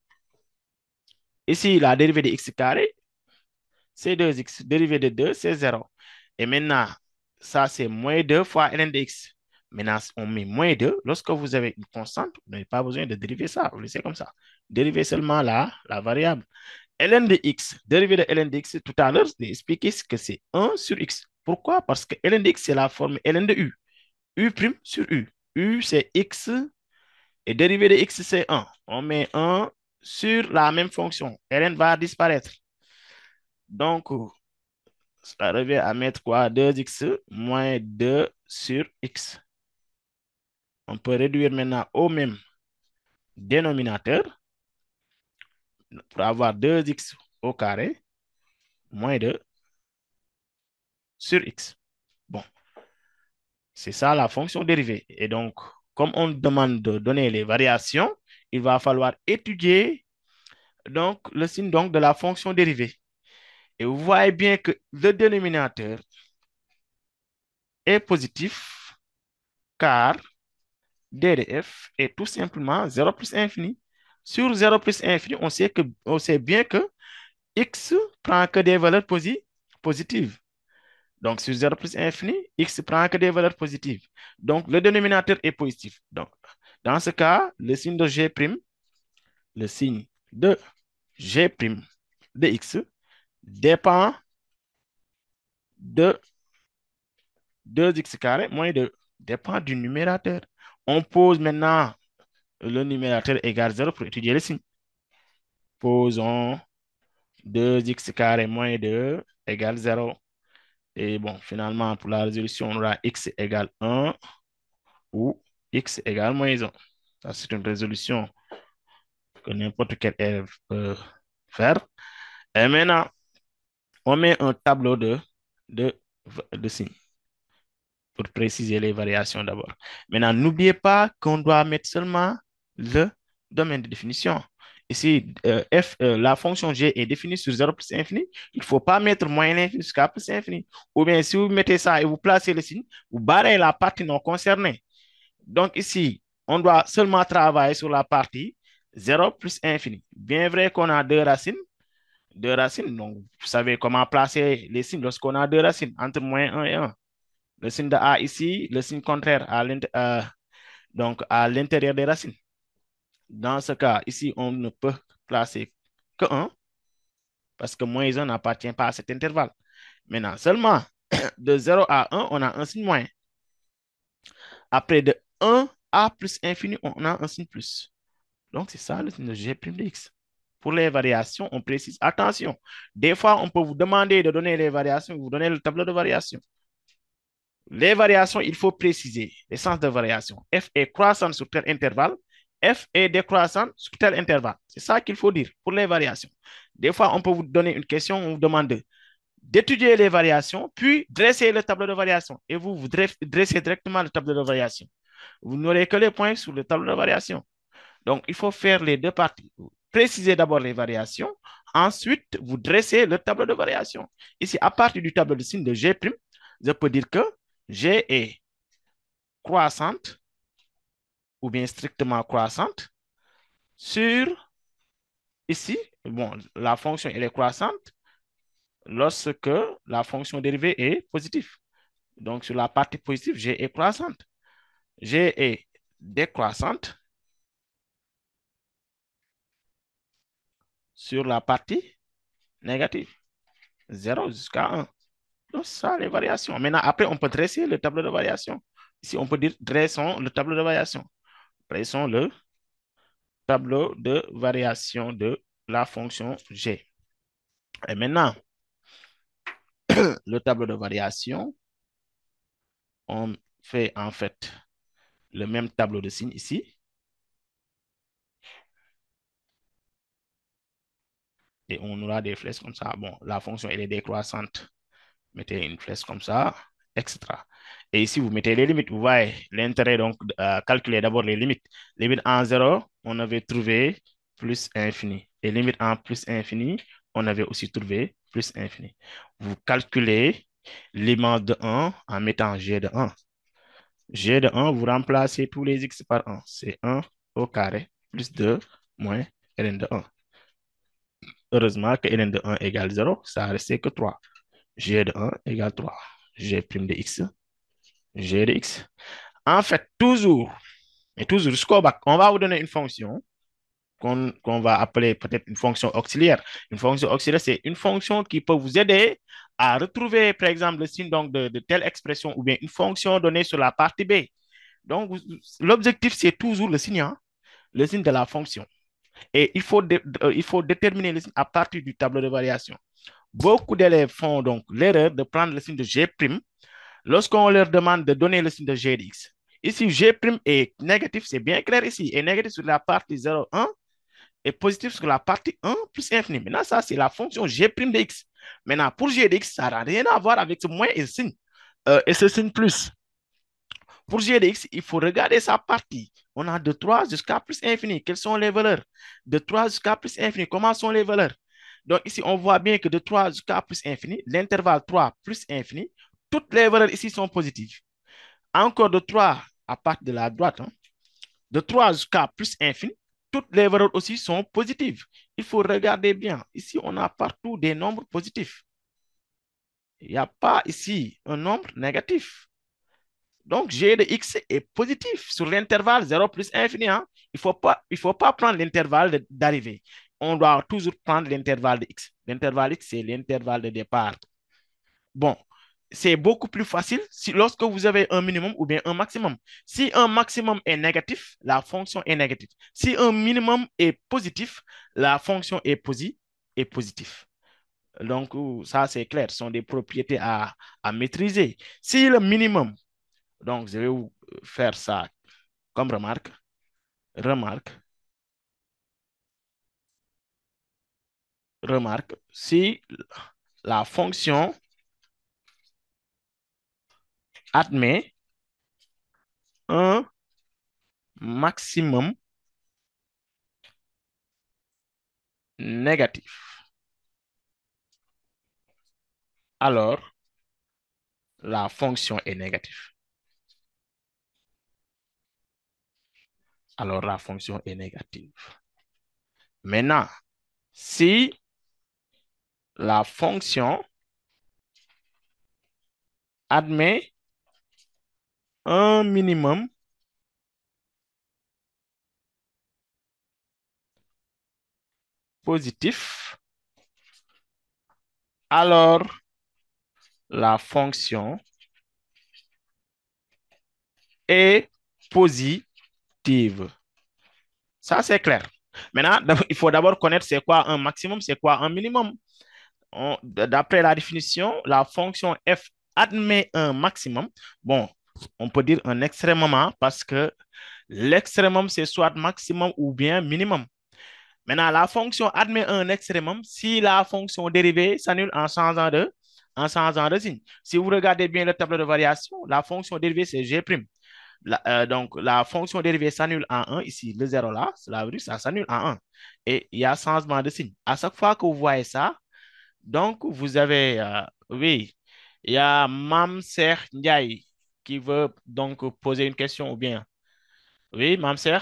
Ici, la dérivée de x carré, c'est 2x. Dérivée de 2, c'est 0. Et maintenant, ça, c'est moins 2 fois ln de x. Maintenant, on met moins 2. Lorsque vous avez une constante, vous n'avez pas besoin de dériver ça. Vous laissez comme ça. Dérivez seulement la variable. ln de x, dérivé de ln de x, tout à l'heure, j'ai expliqué que c'est 1 sur x. Pourquoi? Parce que ln de x, c'est la forme ln de u. U' sur u. U, c'est x et dérivé de x, c'est 1. On met 1 sur la même fonction. ln va disparaître. Donc, ça revient à mettre quoi? 2x moins 2 sur x. On peut réduire maintenant au même dénominateur pour avoir 2x au carré moins 2 sur x. Bon, c'est ça la fonction dérivée. Et donc, comme on demande de donner les variations, il va falloir étudier donc, le signe donc, de la fonction dérivée. Et vous voyez bien que le dénominateur est positif car d de f est tout simplement 0 plus infini. Sur 0 plus infini, on sait bien que x prend que des valeurs positives. Donc, sur 0 plus infini, x prend que des valeurs positives. Donc, le dénominateur est positif. Donc, dans ce cas, le signe de g', le signe de g' de x dépend de 2x carré moins 2, dépend du numérateur. On pose maintenant le numérateur égale 0 pour étudier le signe. Posons 2x carré moins 2 égale 0. Et bon, finalement, pour la résolution, on aura x égale 1 ou x égale moins 1. Ça, c'est une résolution que n'importe quel élève peut faire. Et maintenant, on met un tableau de, de signes pour préciser les variations d'abord. Maintenant, n'oubliez pas qu'on doit mettre seulement le domaine de définition. Ici, la fonction g est définie sur 0 plus infini. Il ne faut pas mettre moins l'infini jusqu'à plus infini. Ou bien, si vous mettez ça et vous placez le signe, vous barrez la partie non concernée. Donc ici, on doit seulement travailler sur la partie 0 plus infini. Bien vrai qu'on a deux racines, donc vous savez comment placer les signes lorsqu'on a deux racines, entre moins 1 et 1. Le signe de A ici, le signe contraire donc à l'intérieur des racines. Dans ce cas, ici, on ne peut placer que 1 parce que moins 1 n'appartient pas à cet intervalle. Maintenant, seulement de 0 à 1, on a un signe moins. Après, de 1 à plus infini, on a un signe plus. Donc, c'est ça le signe de g' de x. Pour les variations, on précise. Attention, des fois, on peut vous demander de donner les variations, vous donnez le tableau de variation. Les variations, il faut préciser l'essence de variation. F est croissante sur tel intervalle, F est décroissante sur tel intervalle. C'est ça qu'il faut dire pour les variations. Des fois, on peut vous donner une question, on vous demande d'étudier les variations, puis dresser le tableau de variation. Et vous dressez directement le tableau de variation. Vous n'aurez que les points sur le tableau de variation. Donc, il faut faire les deux parties. Précisez d'abord les variations. Ensuite, vous dressez le tableau de variation. Ici, à partir du tableau de signe de G', je peux dire que G est croissante ou bien strictement croissante sur, ici, bon, la fonction elle est croissante lorsque la fonction dérivée est positive. Donc, sur la partie positive, G est croissante. G est décroissante sur la partie négative, 0 jusqu'à 1. Donc, ça, les variations. Maintenant, après, on peut dresser le tableau de variation. Ici, on peut dire dressons le tableau de variation. Dressons le tableau de variation de la fonction G. Et maintenant, le tableau de variation, on fait en fait le même tableau de signes ici. Et on aura des flèches comme ça. Bon, la fonction, elle est décroissante. Mettez une flèche comme ça, etc. Et ici, vous mettez les limites. Vous voyez l'intérêt, donc, calculer d'abord les limites. Limite en 0, on avait trouvé plus infini. Et limite en plus infini, on avait aussi trouvé plus infini. Vous calculez l'image de 1 en mettant g de 1. G de 1, vous remplacez tous les x par 1. C'est 1 au carré plus 2 moins ln de 1. Heureusement que ln de 1 égale 0, ça restait que 3. G de 1 égale 3. G' de x, G de x. En fait, toujours, et toujours jusqu'au bac, on va vous donner une fonction qu'on va appeler peut-être une fonction auxiliaire. Une fonction auxiliaire, c'est une fonction qui peut vous aider à retrouver, par exemple, le signe donc, de telle expression ou bien une fonction donnée sur la partie B. Donc, l'objectif, c'est toujours le signe de la fonction. Et il faut déterminer le signe à partir du tableau de variation. Beaucoup d'élèves font donc l'erreur de prendre le signe de G' lorsqu'on leur demande de donner le signe de G d'X. Ici, G' est négatif, c'est bien clair ici, est négatif sur la partie 0, 1 et positif sur la partie 1 plus infini. Maintenant, ça, c'est la fonction G' de X. Maintenant, pour G d'X, ça n'a rien à voir avec ce moins et ce signe. Et ce signe plus. Pour G d'X, il faut regarder sa partie. On a de 3 jusqu'à plus infini. Quelles sont les valeurs? De 3 jusqu'à plus infini, comment sont les valeurs? Donc ici, on voit bien que de 3 jusqu'à plus infini, l'intervalle 3 plus infini, toutes les valeurs ici sont positives. Encore de 3 à partir de la droite, hein, de 3 jusqu'à plus infini, toutes les valeurs aussi sont positives. Il faut regarder bien. Ici, on a partout des nombres positifs. Il n'y a pas ici un nombre négatif. Donc, G de x est positif sur l'intervalle 0 plus infini. Hein. Il ne faut pas prendre l'intervalle d'arrivée. On doit toujours prendre l'intervalle de x. L'intervalle x, c'est l'intervalle de départ. Bon, c'est beaucoup plus facile lorsque vous avez un minimum ou bien un maximum. Si un maximum est négatif, la fonction est négative. Si un minimum est positif, la fonction est positive. Donc, ça, c'est clair. Ce sont des propriétés à maîtriser. Si le minimum, donc, je vais vous faire ça comme remarque. Remarque. Si la fonction admet un maximum négatif, alors la fonction est négative. Alors la fonction est négative. Maintenant, si la fonction admet un minimum positif, alors la fonction est positive. Ça, c'est clair. Maintenant, il faut d'abord connaître c'est quoi un maximum, c'est quoi un minimum. D'après la définition, la fonction f admet un maximum. Bon, on peut dire un extrêmement parce que l'extrémum, c'est soit maximum ou bien minimum. Maintenant, la fonction admet un extrémum si la fonction dérivée s'annule en changeant de signe. Si vous regardez bien le tableau de variation, la fonction dérivée, c'est G'. Donc, la fonction dérivée s'annule en 1. Ici, le 0 là, cela veut dire que ça s'annule en 1. Et il y a changement de signe. À chaque fois que vous voyez ça, donc, vous avez, oui, il y a Mamser Ndiaye qui veut donc poser une question ou bien. Oui, Mamser?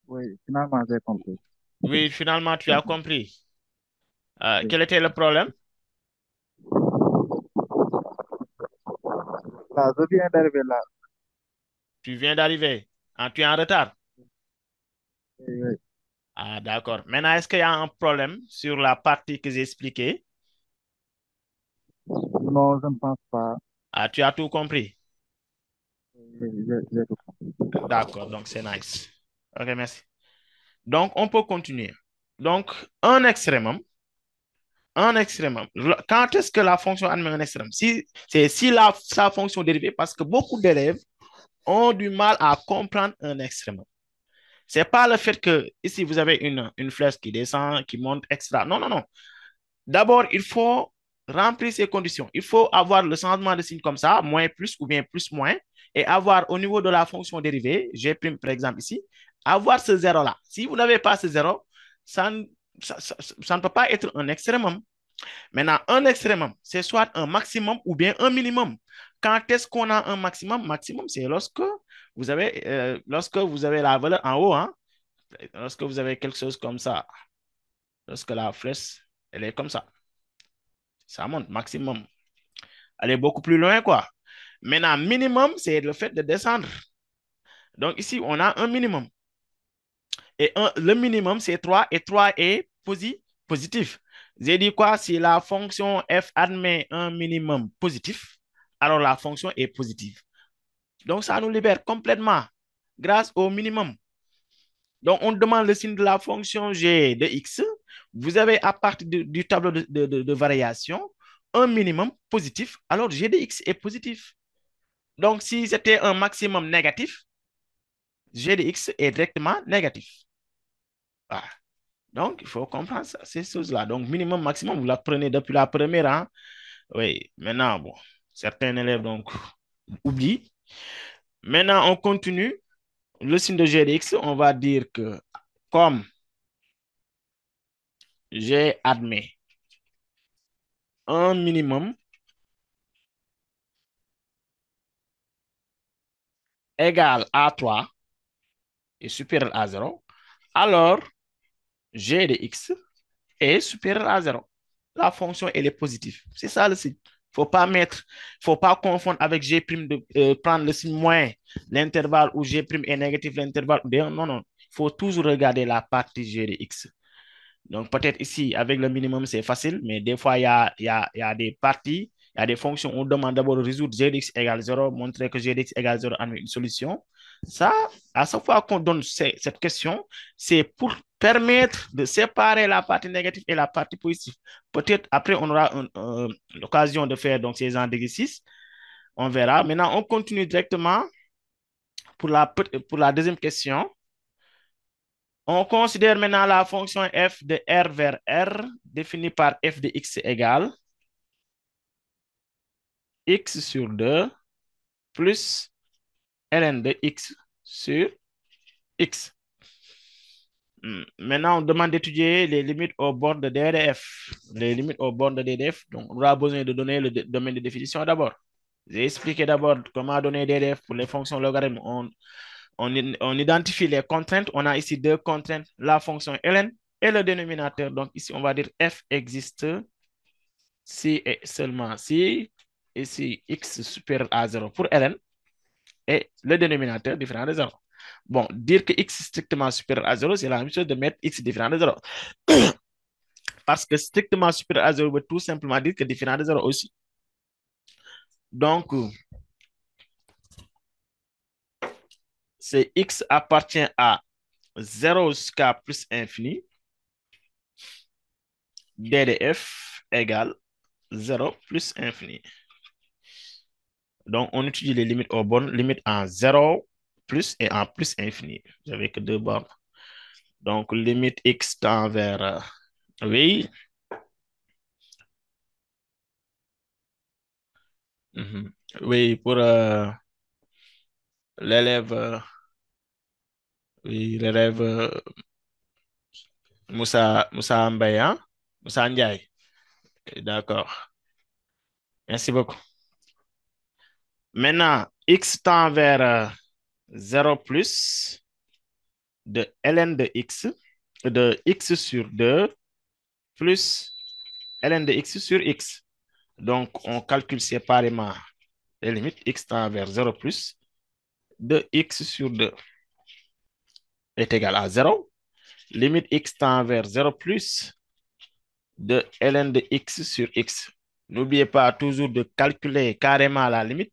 Oui, finalement, j'ai compris. Oui, finalement, tu as compris. Quel était le problème? Là, je viens d'arriver là. Tu viens d'arriver. Ah, tu es en retard. Oui, oui. Ah, d'accord. Maintenant, est-ce qu'il y a un problème sur la partie que j'ai expliquée? Non, je ne pense pas. Ah, tu as tout compris. Oui, j'ai tout compris. D'accord, donc c'est nice. Ok, merci. Donc, on peut continuer. Donc, un extrémum. Un extrémum. Quand est-ce que la fonction admet un extrémum? C'est si sa fonction dérivée, parce que beaucoup d'élèves ont du mal à comprendre un extrémum. C'est pas le fait que ici vous avez une flèche qui descend, qui monte, etc. Non, non, non. D'abord, il faut remplir ces conditions. Il faut avoir le changement de signe comme ça, moins plus ou bien plus moins, et avoir au niveau de la fonction dérivée, G' par exemple ici, avoir ce zéro-là. Si vous n'avez pas ce zéro, ça, ça ne peut pas être un extrémum. Maintenant, un extrémum, c'est soit un maximum ou bien un minimum. Quand est-ce qu'on a un maximum? Maximum, c'est lorsque vous avez la valeur en haut, hein, lorsque vous avez quelque chose comme ça, lorsque la flèche, elle est comme ça monte, maximum. aller beaucoup plus loin, quoi. Maintenant, minimum, c'est le fait de descendre. Donc ici, on a un minimum. Et le minimum, c'est 3 et 3 est positif. J'ai dit quoi? Si la fonction f admet un minimum positif, alors la fonction est positive. Donc ça nous libère complètement grâce au minimum. Donc on demande le signe de la fonction g de x. Vous avez à partir du tableau de variation un minimum positif, alors g de x est positif. Donc si c'était un maximum négatif, g de x est directement négatif. Voilà. Donc, il faut comprendre ça, ces choses-là. Donc, minimum, maximum, vous l'apprenez depuis la première, hein? Oui, maintenant, bon, certains élèves, donc, oublient. Maintenant, on continue. Le signe de g de x, on va dire que comme g admet un minimum égal à 3 et supérieur à 0, alors g de x est supérieur à 0. La fonction, elle est positive. C'est ça le signe. Faut pas confondre avec G' prendre le signe moins, l'intervalle où G' est négatif, l'intervalle où non, non. Il faut toujours regarder la partie G de X. Donc, peut-être ici, avec le minimum, c'est facile, mais des fois, il y a des parties, il y a des fonctions où on demande d'abord de résoudre G de X égale 0, montrer que G de X égale 0 en une solution. Ça, à chaque fois qu'on donne cette question, c'est pour permettre de séparer la partie négative et la partie positive. Peut-être après, on aura l'occasion de faire donc, ces exercices. On verra. Maintenant, on continue directement pour la deuxième question. On considère maintenant la fonction f de R vers R définie par f de x égale x sur 2 plus ln de x sur x. Maintenant, on demande d'étudier les limites au bord de DDF. Les limites au bord de DDF, donc on aura besoin de donner le domaine de définition d'abord. J'ai expliqué d'abord comment donner DDF pour les fonctions logarithmes. On identifie les contraintes. On a ici deux contraintes, la fonction ln et le dénominateur. Donc ici, on va dire f existe si et seulement si, ici x supérieur à 0 pour ln et le dénominateur différent de 0. Bon, dire que x strictement supérieur à 0, c'est la même chose de mettre x différent de 0. Parce que strictement supérieur à 0 veut tout simplement dire que différent de 0 aussi. Donc, c'est x appartient à 0 jusqu'à plus infini. D de f égale 0 plus infini. Donc, on utilise les limites aux bornes, limite en 0 plus et en plus infini. J'avais que deux bornes. Donc, limite x tend vers oui. Oui, pour l'élève, oui, l'élève Moussa Mbaye, hein? Moussa Ndiaye. D'accord. Merci beaucoup. Maintenant, x tend vers 0 plus de ln de x sur 2 plus ln de x sur x. Donc, on calcule séparément les limites. X tend vers 0 plus de x sur 2 est égal à 0. Limite x tend vers 0 plus de ln de x sur x. N'oubliez pas toujours de calculer carrément la limite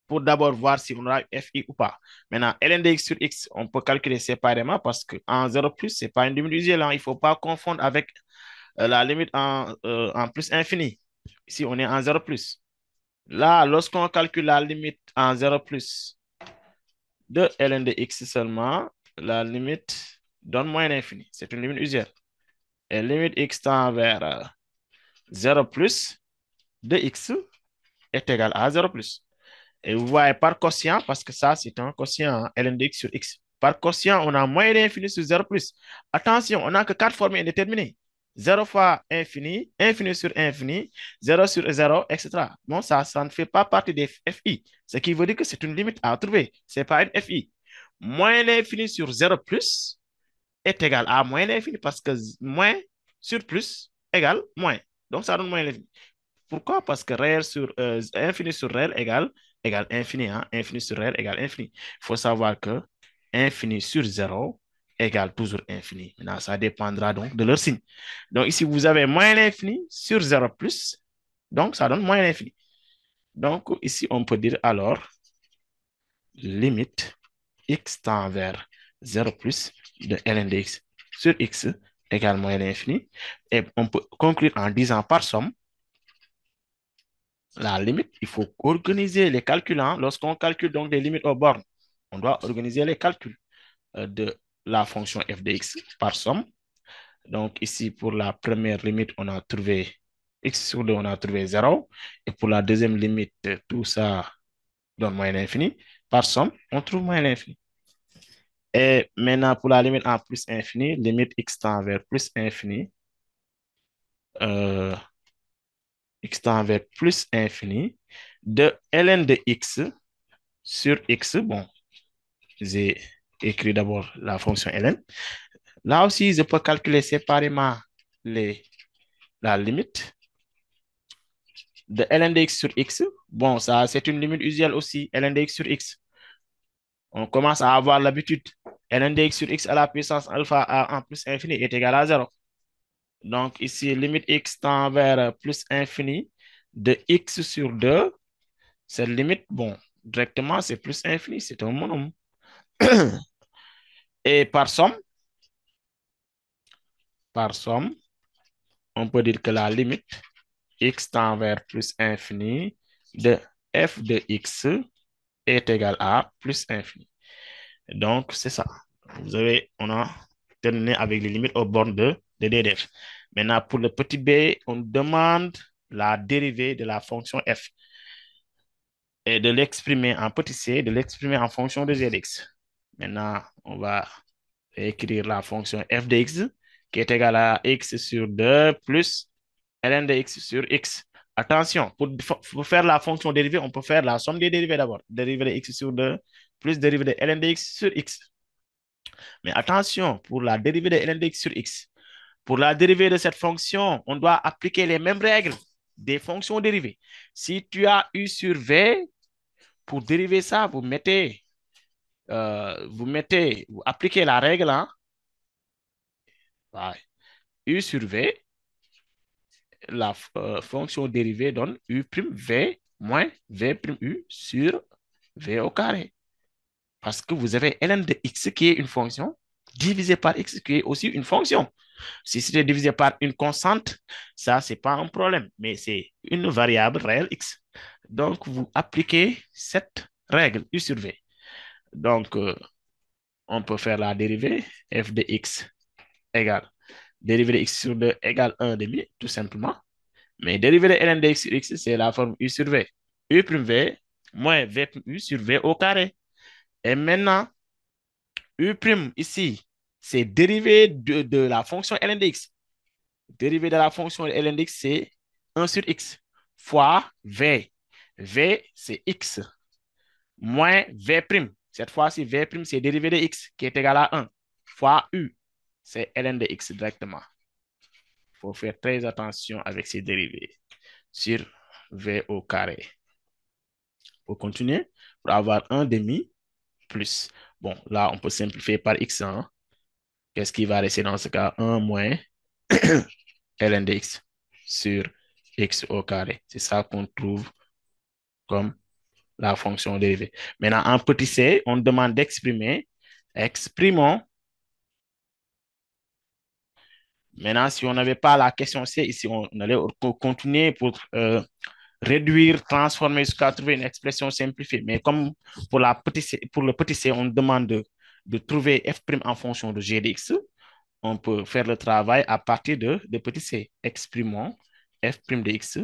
pour d'abord voir si on aura fi ou pas. Maintenant, ln de x sur x, on peut calculer séparément parce qu'en 0 plus, ce n'est pas une limite usuelle. Il ne faut pas confondre avec la limite en plus infini. Ici, on est en 0 plus. Là, lorsqu'on calcule la limite en 0 plus de ln de x seulement, la limite donne moins l'infini. C'est une limite usuelle. Et limite x tend vers 0 plus de x est égal à 0 plus. Et vous voyez par quotient, parce que ça, c'est un quotient ln de x sur x. Par quotient, on a moins d'infini sur 0 plus. Attention, on n'a que 4 formes indéterminées. 0 fois infini, infini sur infini, 0 sur 0, etc. Bon, ça ne fait pas partie des FI. Ce qui veut dire que c'est une limite à trouver. Ce n'est pas une FI. Moins l'infini sur 0 plus est égal à moins l'infini parce que moins sur plus égale moins. Donc, ça donne moins l'infini. Pourquoi? Parce que réel sur infini sur réel égale infini, hein? Infini sur réel égale infini. Il faut savoir que infini sur 0 égale toujours infini. Maintenant, ça dépendra donc de leur signe. Donc ici, vous avez moins l'infini sur 0 plus, donc ça donne moins l'infini. Donc ici, on peut dire alors limite x tend vers 0 plus de ln de x sur x égale moins l'infini. Et on peut conclure en disant par somme, la limite, il faut organiser les calculs, hein. Lorsqu'on calcule donc des limites aux bornes, on doit organiser les calculs de la fonction f de x par somme. Donc ici, pour la première limite, on a trouvé x sur 2, on a trouvé 0. Et pour la deuxième limite, tout ça donne moins l'infini. Par somme, on trouve moins l'infini. Et maintenant, pour la limite en plus infini, limite x tend vers plus infini, x tend vers plus infini de ln de x sur x. Bon, j'ai écrit d'abord la fonction ln. Là aussi, je peux calculer séparément la limite de ln de x sur x. Bon, ça, c'est une limite usuelle aussi, ln de x sur x. On commence à avoir l'habitude. Ln de x sur x à la puissance alpha en plus infini est égal à 0. Donc ici, limite x tend vers plus infini de x sur 2. Cette limite, bon, directement, c'est plus infini, c'est un monome. Et par somme, on peut dire que la limite x tend vers plus infini de f de x est égal à plus infini. Donc, c'est ça. On a terminé avec les limites aux bornes de DDF. Maintenant, pour le petit b, on demande la dérivée de la fonction f et de l'exprimer en petit c, de l'exprimer en fonction de g dx. Maintenant, on va écrire la fonction f de x qui est égale à x sur 2 plus ln de x sur x. Attention, pour faire la fonction dérivée, on peut faire la somme des dérivés d'abord. Dérivée de x sur 2 plus dérivée de ln de x sur x. Mais attention, pour la dérivée de ln de x sur x, pour la dérivée de cette fonction, on doit appliquer les mêmes règles des fonctions dérivées. Si tu as u sur v, pour dériver ça, vous appliquez la règle, hein? U sur v, la fonction dérivée donne u prime v moins v prime u sur v au carré. Parce que vous avez ln de x qui est une fonction divisé par x qui est aussi une fonction. Si c'était divisé par une constante, ça, c'est pas un problème, mais c'est une variable réelle x. Donc, vous appliquez cette règle u sur v. Donc, on peut faire la dérivée f de x égale dérivée de x sur 2 égale 1 demi, tout simplement. Mais dérivée de ln de x sur x, c'est la forme u sur v. U prime v moins v prime u sur v au carré. Et maintenant, u prime ici, c'est dérivé de la fonction ln de x. Dérivée de la fonction ln de x, c'est 1 sur x fois v. V, c'est x moins v prime. Cette fois-ci, v prime, c'est dérivé de x qui est égal à 1 fois u. C'est ln de x directement. Il faut faire très attention avec ces dérivés sur v au carré. Pour continuer, pour avoir 1 demi plus. Bon, là, on peut simplifier par x. Hein. Qu'est-ce qui va rester dans ce cas? 1 moins ln de x sur x au carré. C'est ça qu'on trouve comme la fonction dérivée. Maintenant, en petit c, on demande d'exprimer. Exprimons. Maintenant, si on n'avait pas la question c, ici, on allait continuer pour réduire, transformer jusqu'à trouver une expression simplifiée. Mais comme pour le petit c, on demande de trouver f' en fonction de g de x, on peut faire le travail à partir de petit c. Exprimons f' de x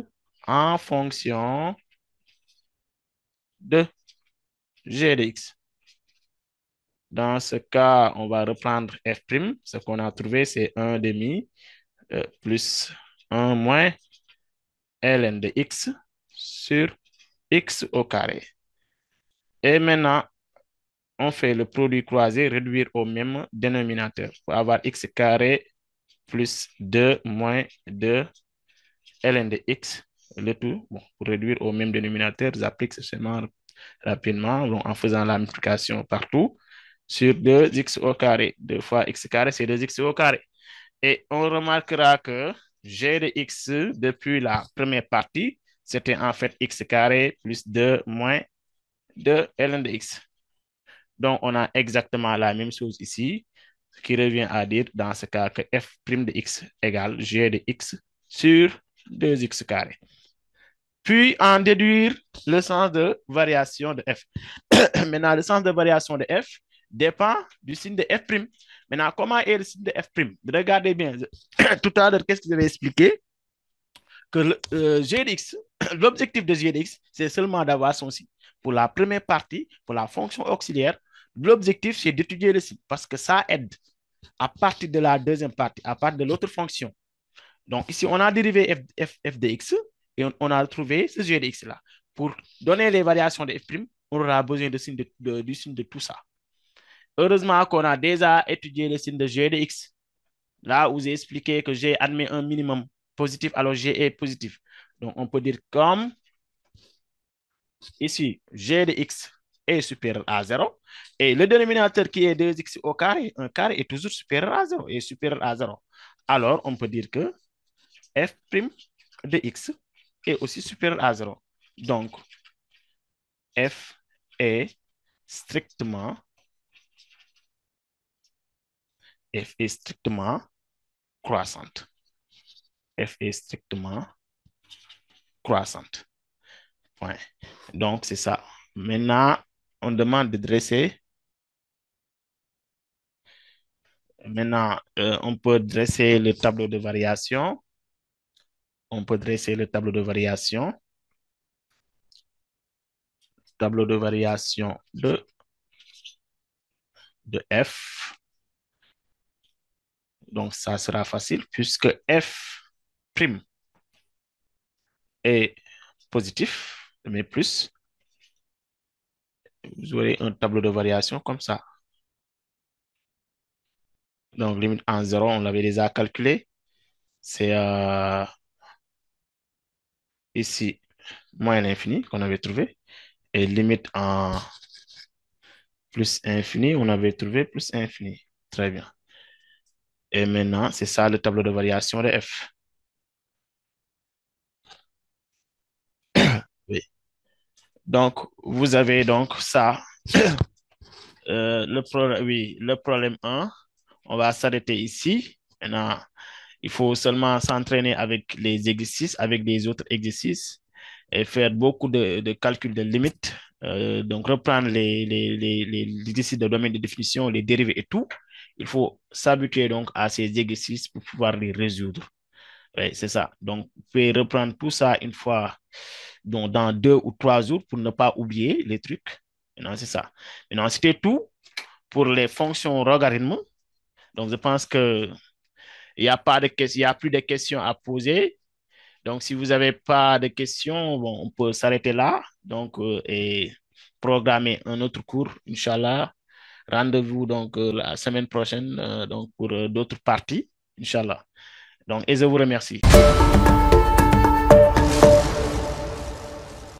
en fonction de g de x. Dans ce cas, on va reprendre f'. Ce qu'on a trouvé, c'est 1 demi plus 1 moins ln de x sur x au carré. Et maintenant, on fait le produit croisé, réduire au même dénominateur pour avoir x carré plus 2 moins 2 ln de x le tout. Bon, pour réduire au même dénominateur, j'applique ce schéma rapidement donc, en faisant la multiplication partout sur 2x au carré. 2 fois x carré, c'est 2x au carré. Et on remarquera que g de x depuis la première partie, c'était en fait x carré plus 2 moins 2 ln de x. Donc, on a exactement la même chose ici, ce qui revient à dire dans ce cas que f' de x égale g de x sur 2x carré. Puis, en déduire le sens de variation de f. Maintenant, le sens de variation de f dépend du signe de f'. Maintenant, comment est le signe de f'? Regardez bien, tout à l'heure, qu'est-ce que je vais expliquer? Que g de x, l'objectif de g de x, c'est seulement d'avoir son signe. Pour la première partie, pour la fonction auxiliaire, l'objectif, c'est d'étudier le signe parce que ça aide à partir de la deuxième partie, à partir de l'autre fonction. Donc, ici, on a dérivé f de x et on a trouvé ce g de x là. Pour donner les variations de f', on aura besoin du signe de tout ça. Heureusement qu'on a déjà étudié le signe de g de x. Là où j'ai expliqué que g admet un minimum positif, alors g est positif. Donc, on peut dire comme ici, g de x est supérieur à 0. Et le dénominateur qui est 2x au carré, un carré est toujours supérieur à 0, est supérieur à 0. Alors, on peut dire que f' de x est aussi supérieur à 0. Donc, f est strictement croissante. F est strictement croissante. Ouais. Donc, c'est ça. Maintenant, on demande de dresser. Maintenant, on peut dresser le tableau de variation. On peut dresser le tableau de variation. Tableau de variation de f. Donc, ça sera facile puisque f' est positif, mais plus, vous aurez un tableau de variation comme ça. Donc, limite en 0, on l'avait déjà calculé. C'est ici, moins l'infini qu'on avait trouvé. Et limite en plus infini, on avait trouvé plus infini. Très bien. Et maintenant, c'est ça le tableau de variation de f. Oui. Donc, vous avez donc ça. Le problème 1, on va s'arrêter ici. Maintenant, il faut seulement s'entraîner avec les exercices, avec les autres exercices et faire beaucoup de calculs de limites. Donc, reprendre les exercices de domaine de définition, les dérivés et tout. Il faut s'habituer donc à ces exercices pour pouvoir les résoudre. Oui, c'est ça. Donc, vous pouvez reprendre tout ça une fois donc, dans 2 ou 3 jours pour ne pas oublier les trucs. Maintenant, c'est ça. Maintenant, c'était tout pour les fonctions logarithmes. Donc, je pense que il n'y a pas de questions, il y a plus de questions à poser. Donc, si vous n'avez pas de questions, bon, on peut s'arrêter là. Donc, et programmer un autre cours, Inch'Allah. Rendez-vous donc la semaine prochaine donc, pour d'autres parties, Inch'Allah. Donc, et je vous remercie.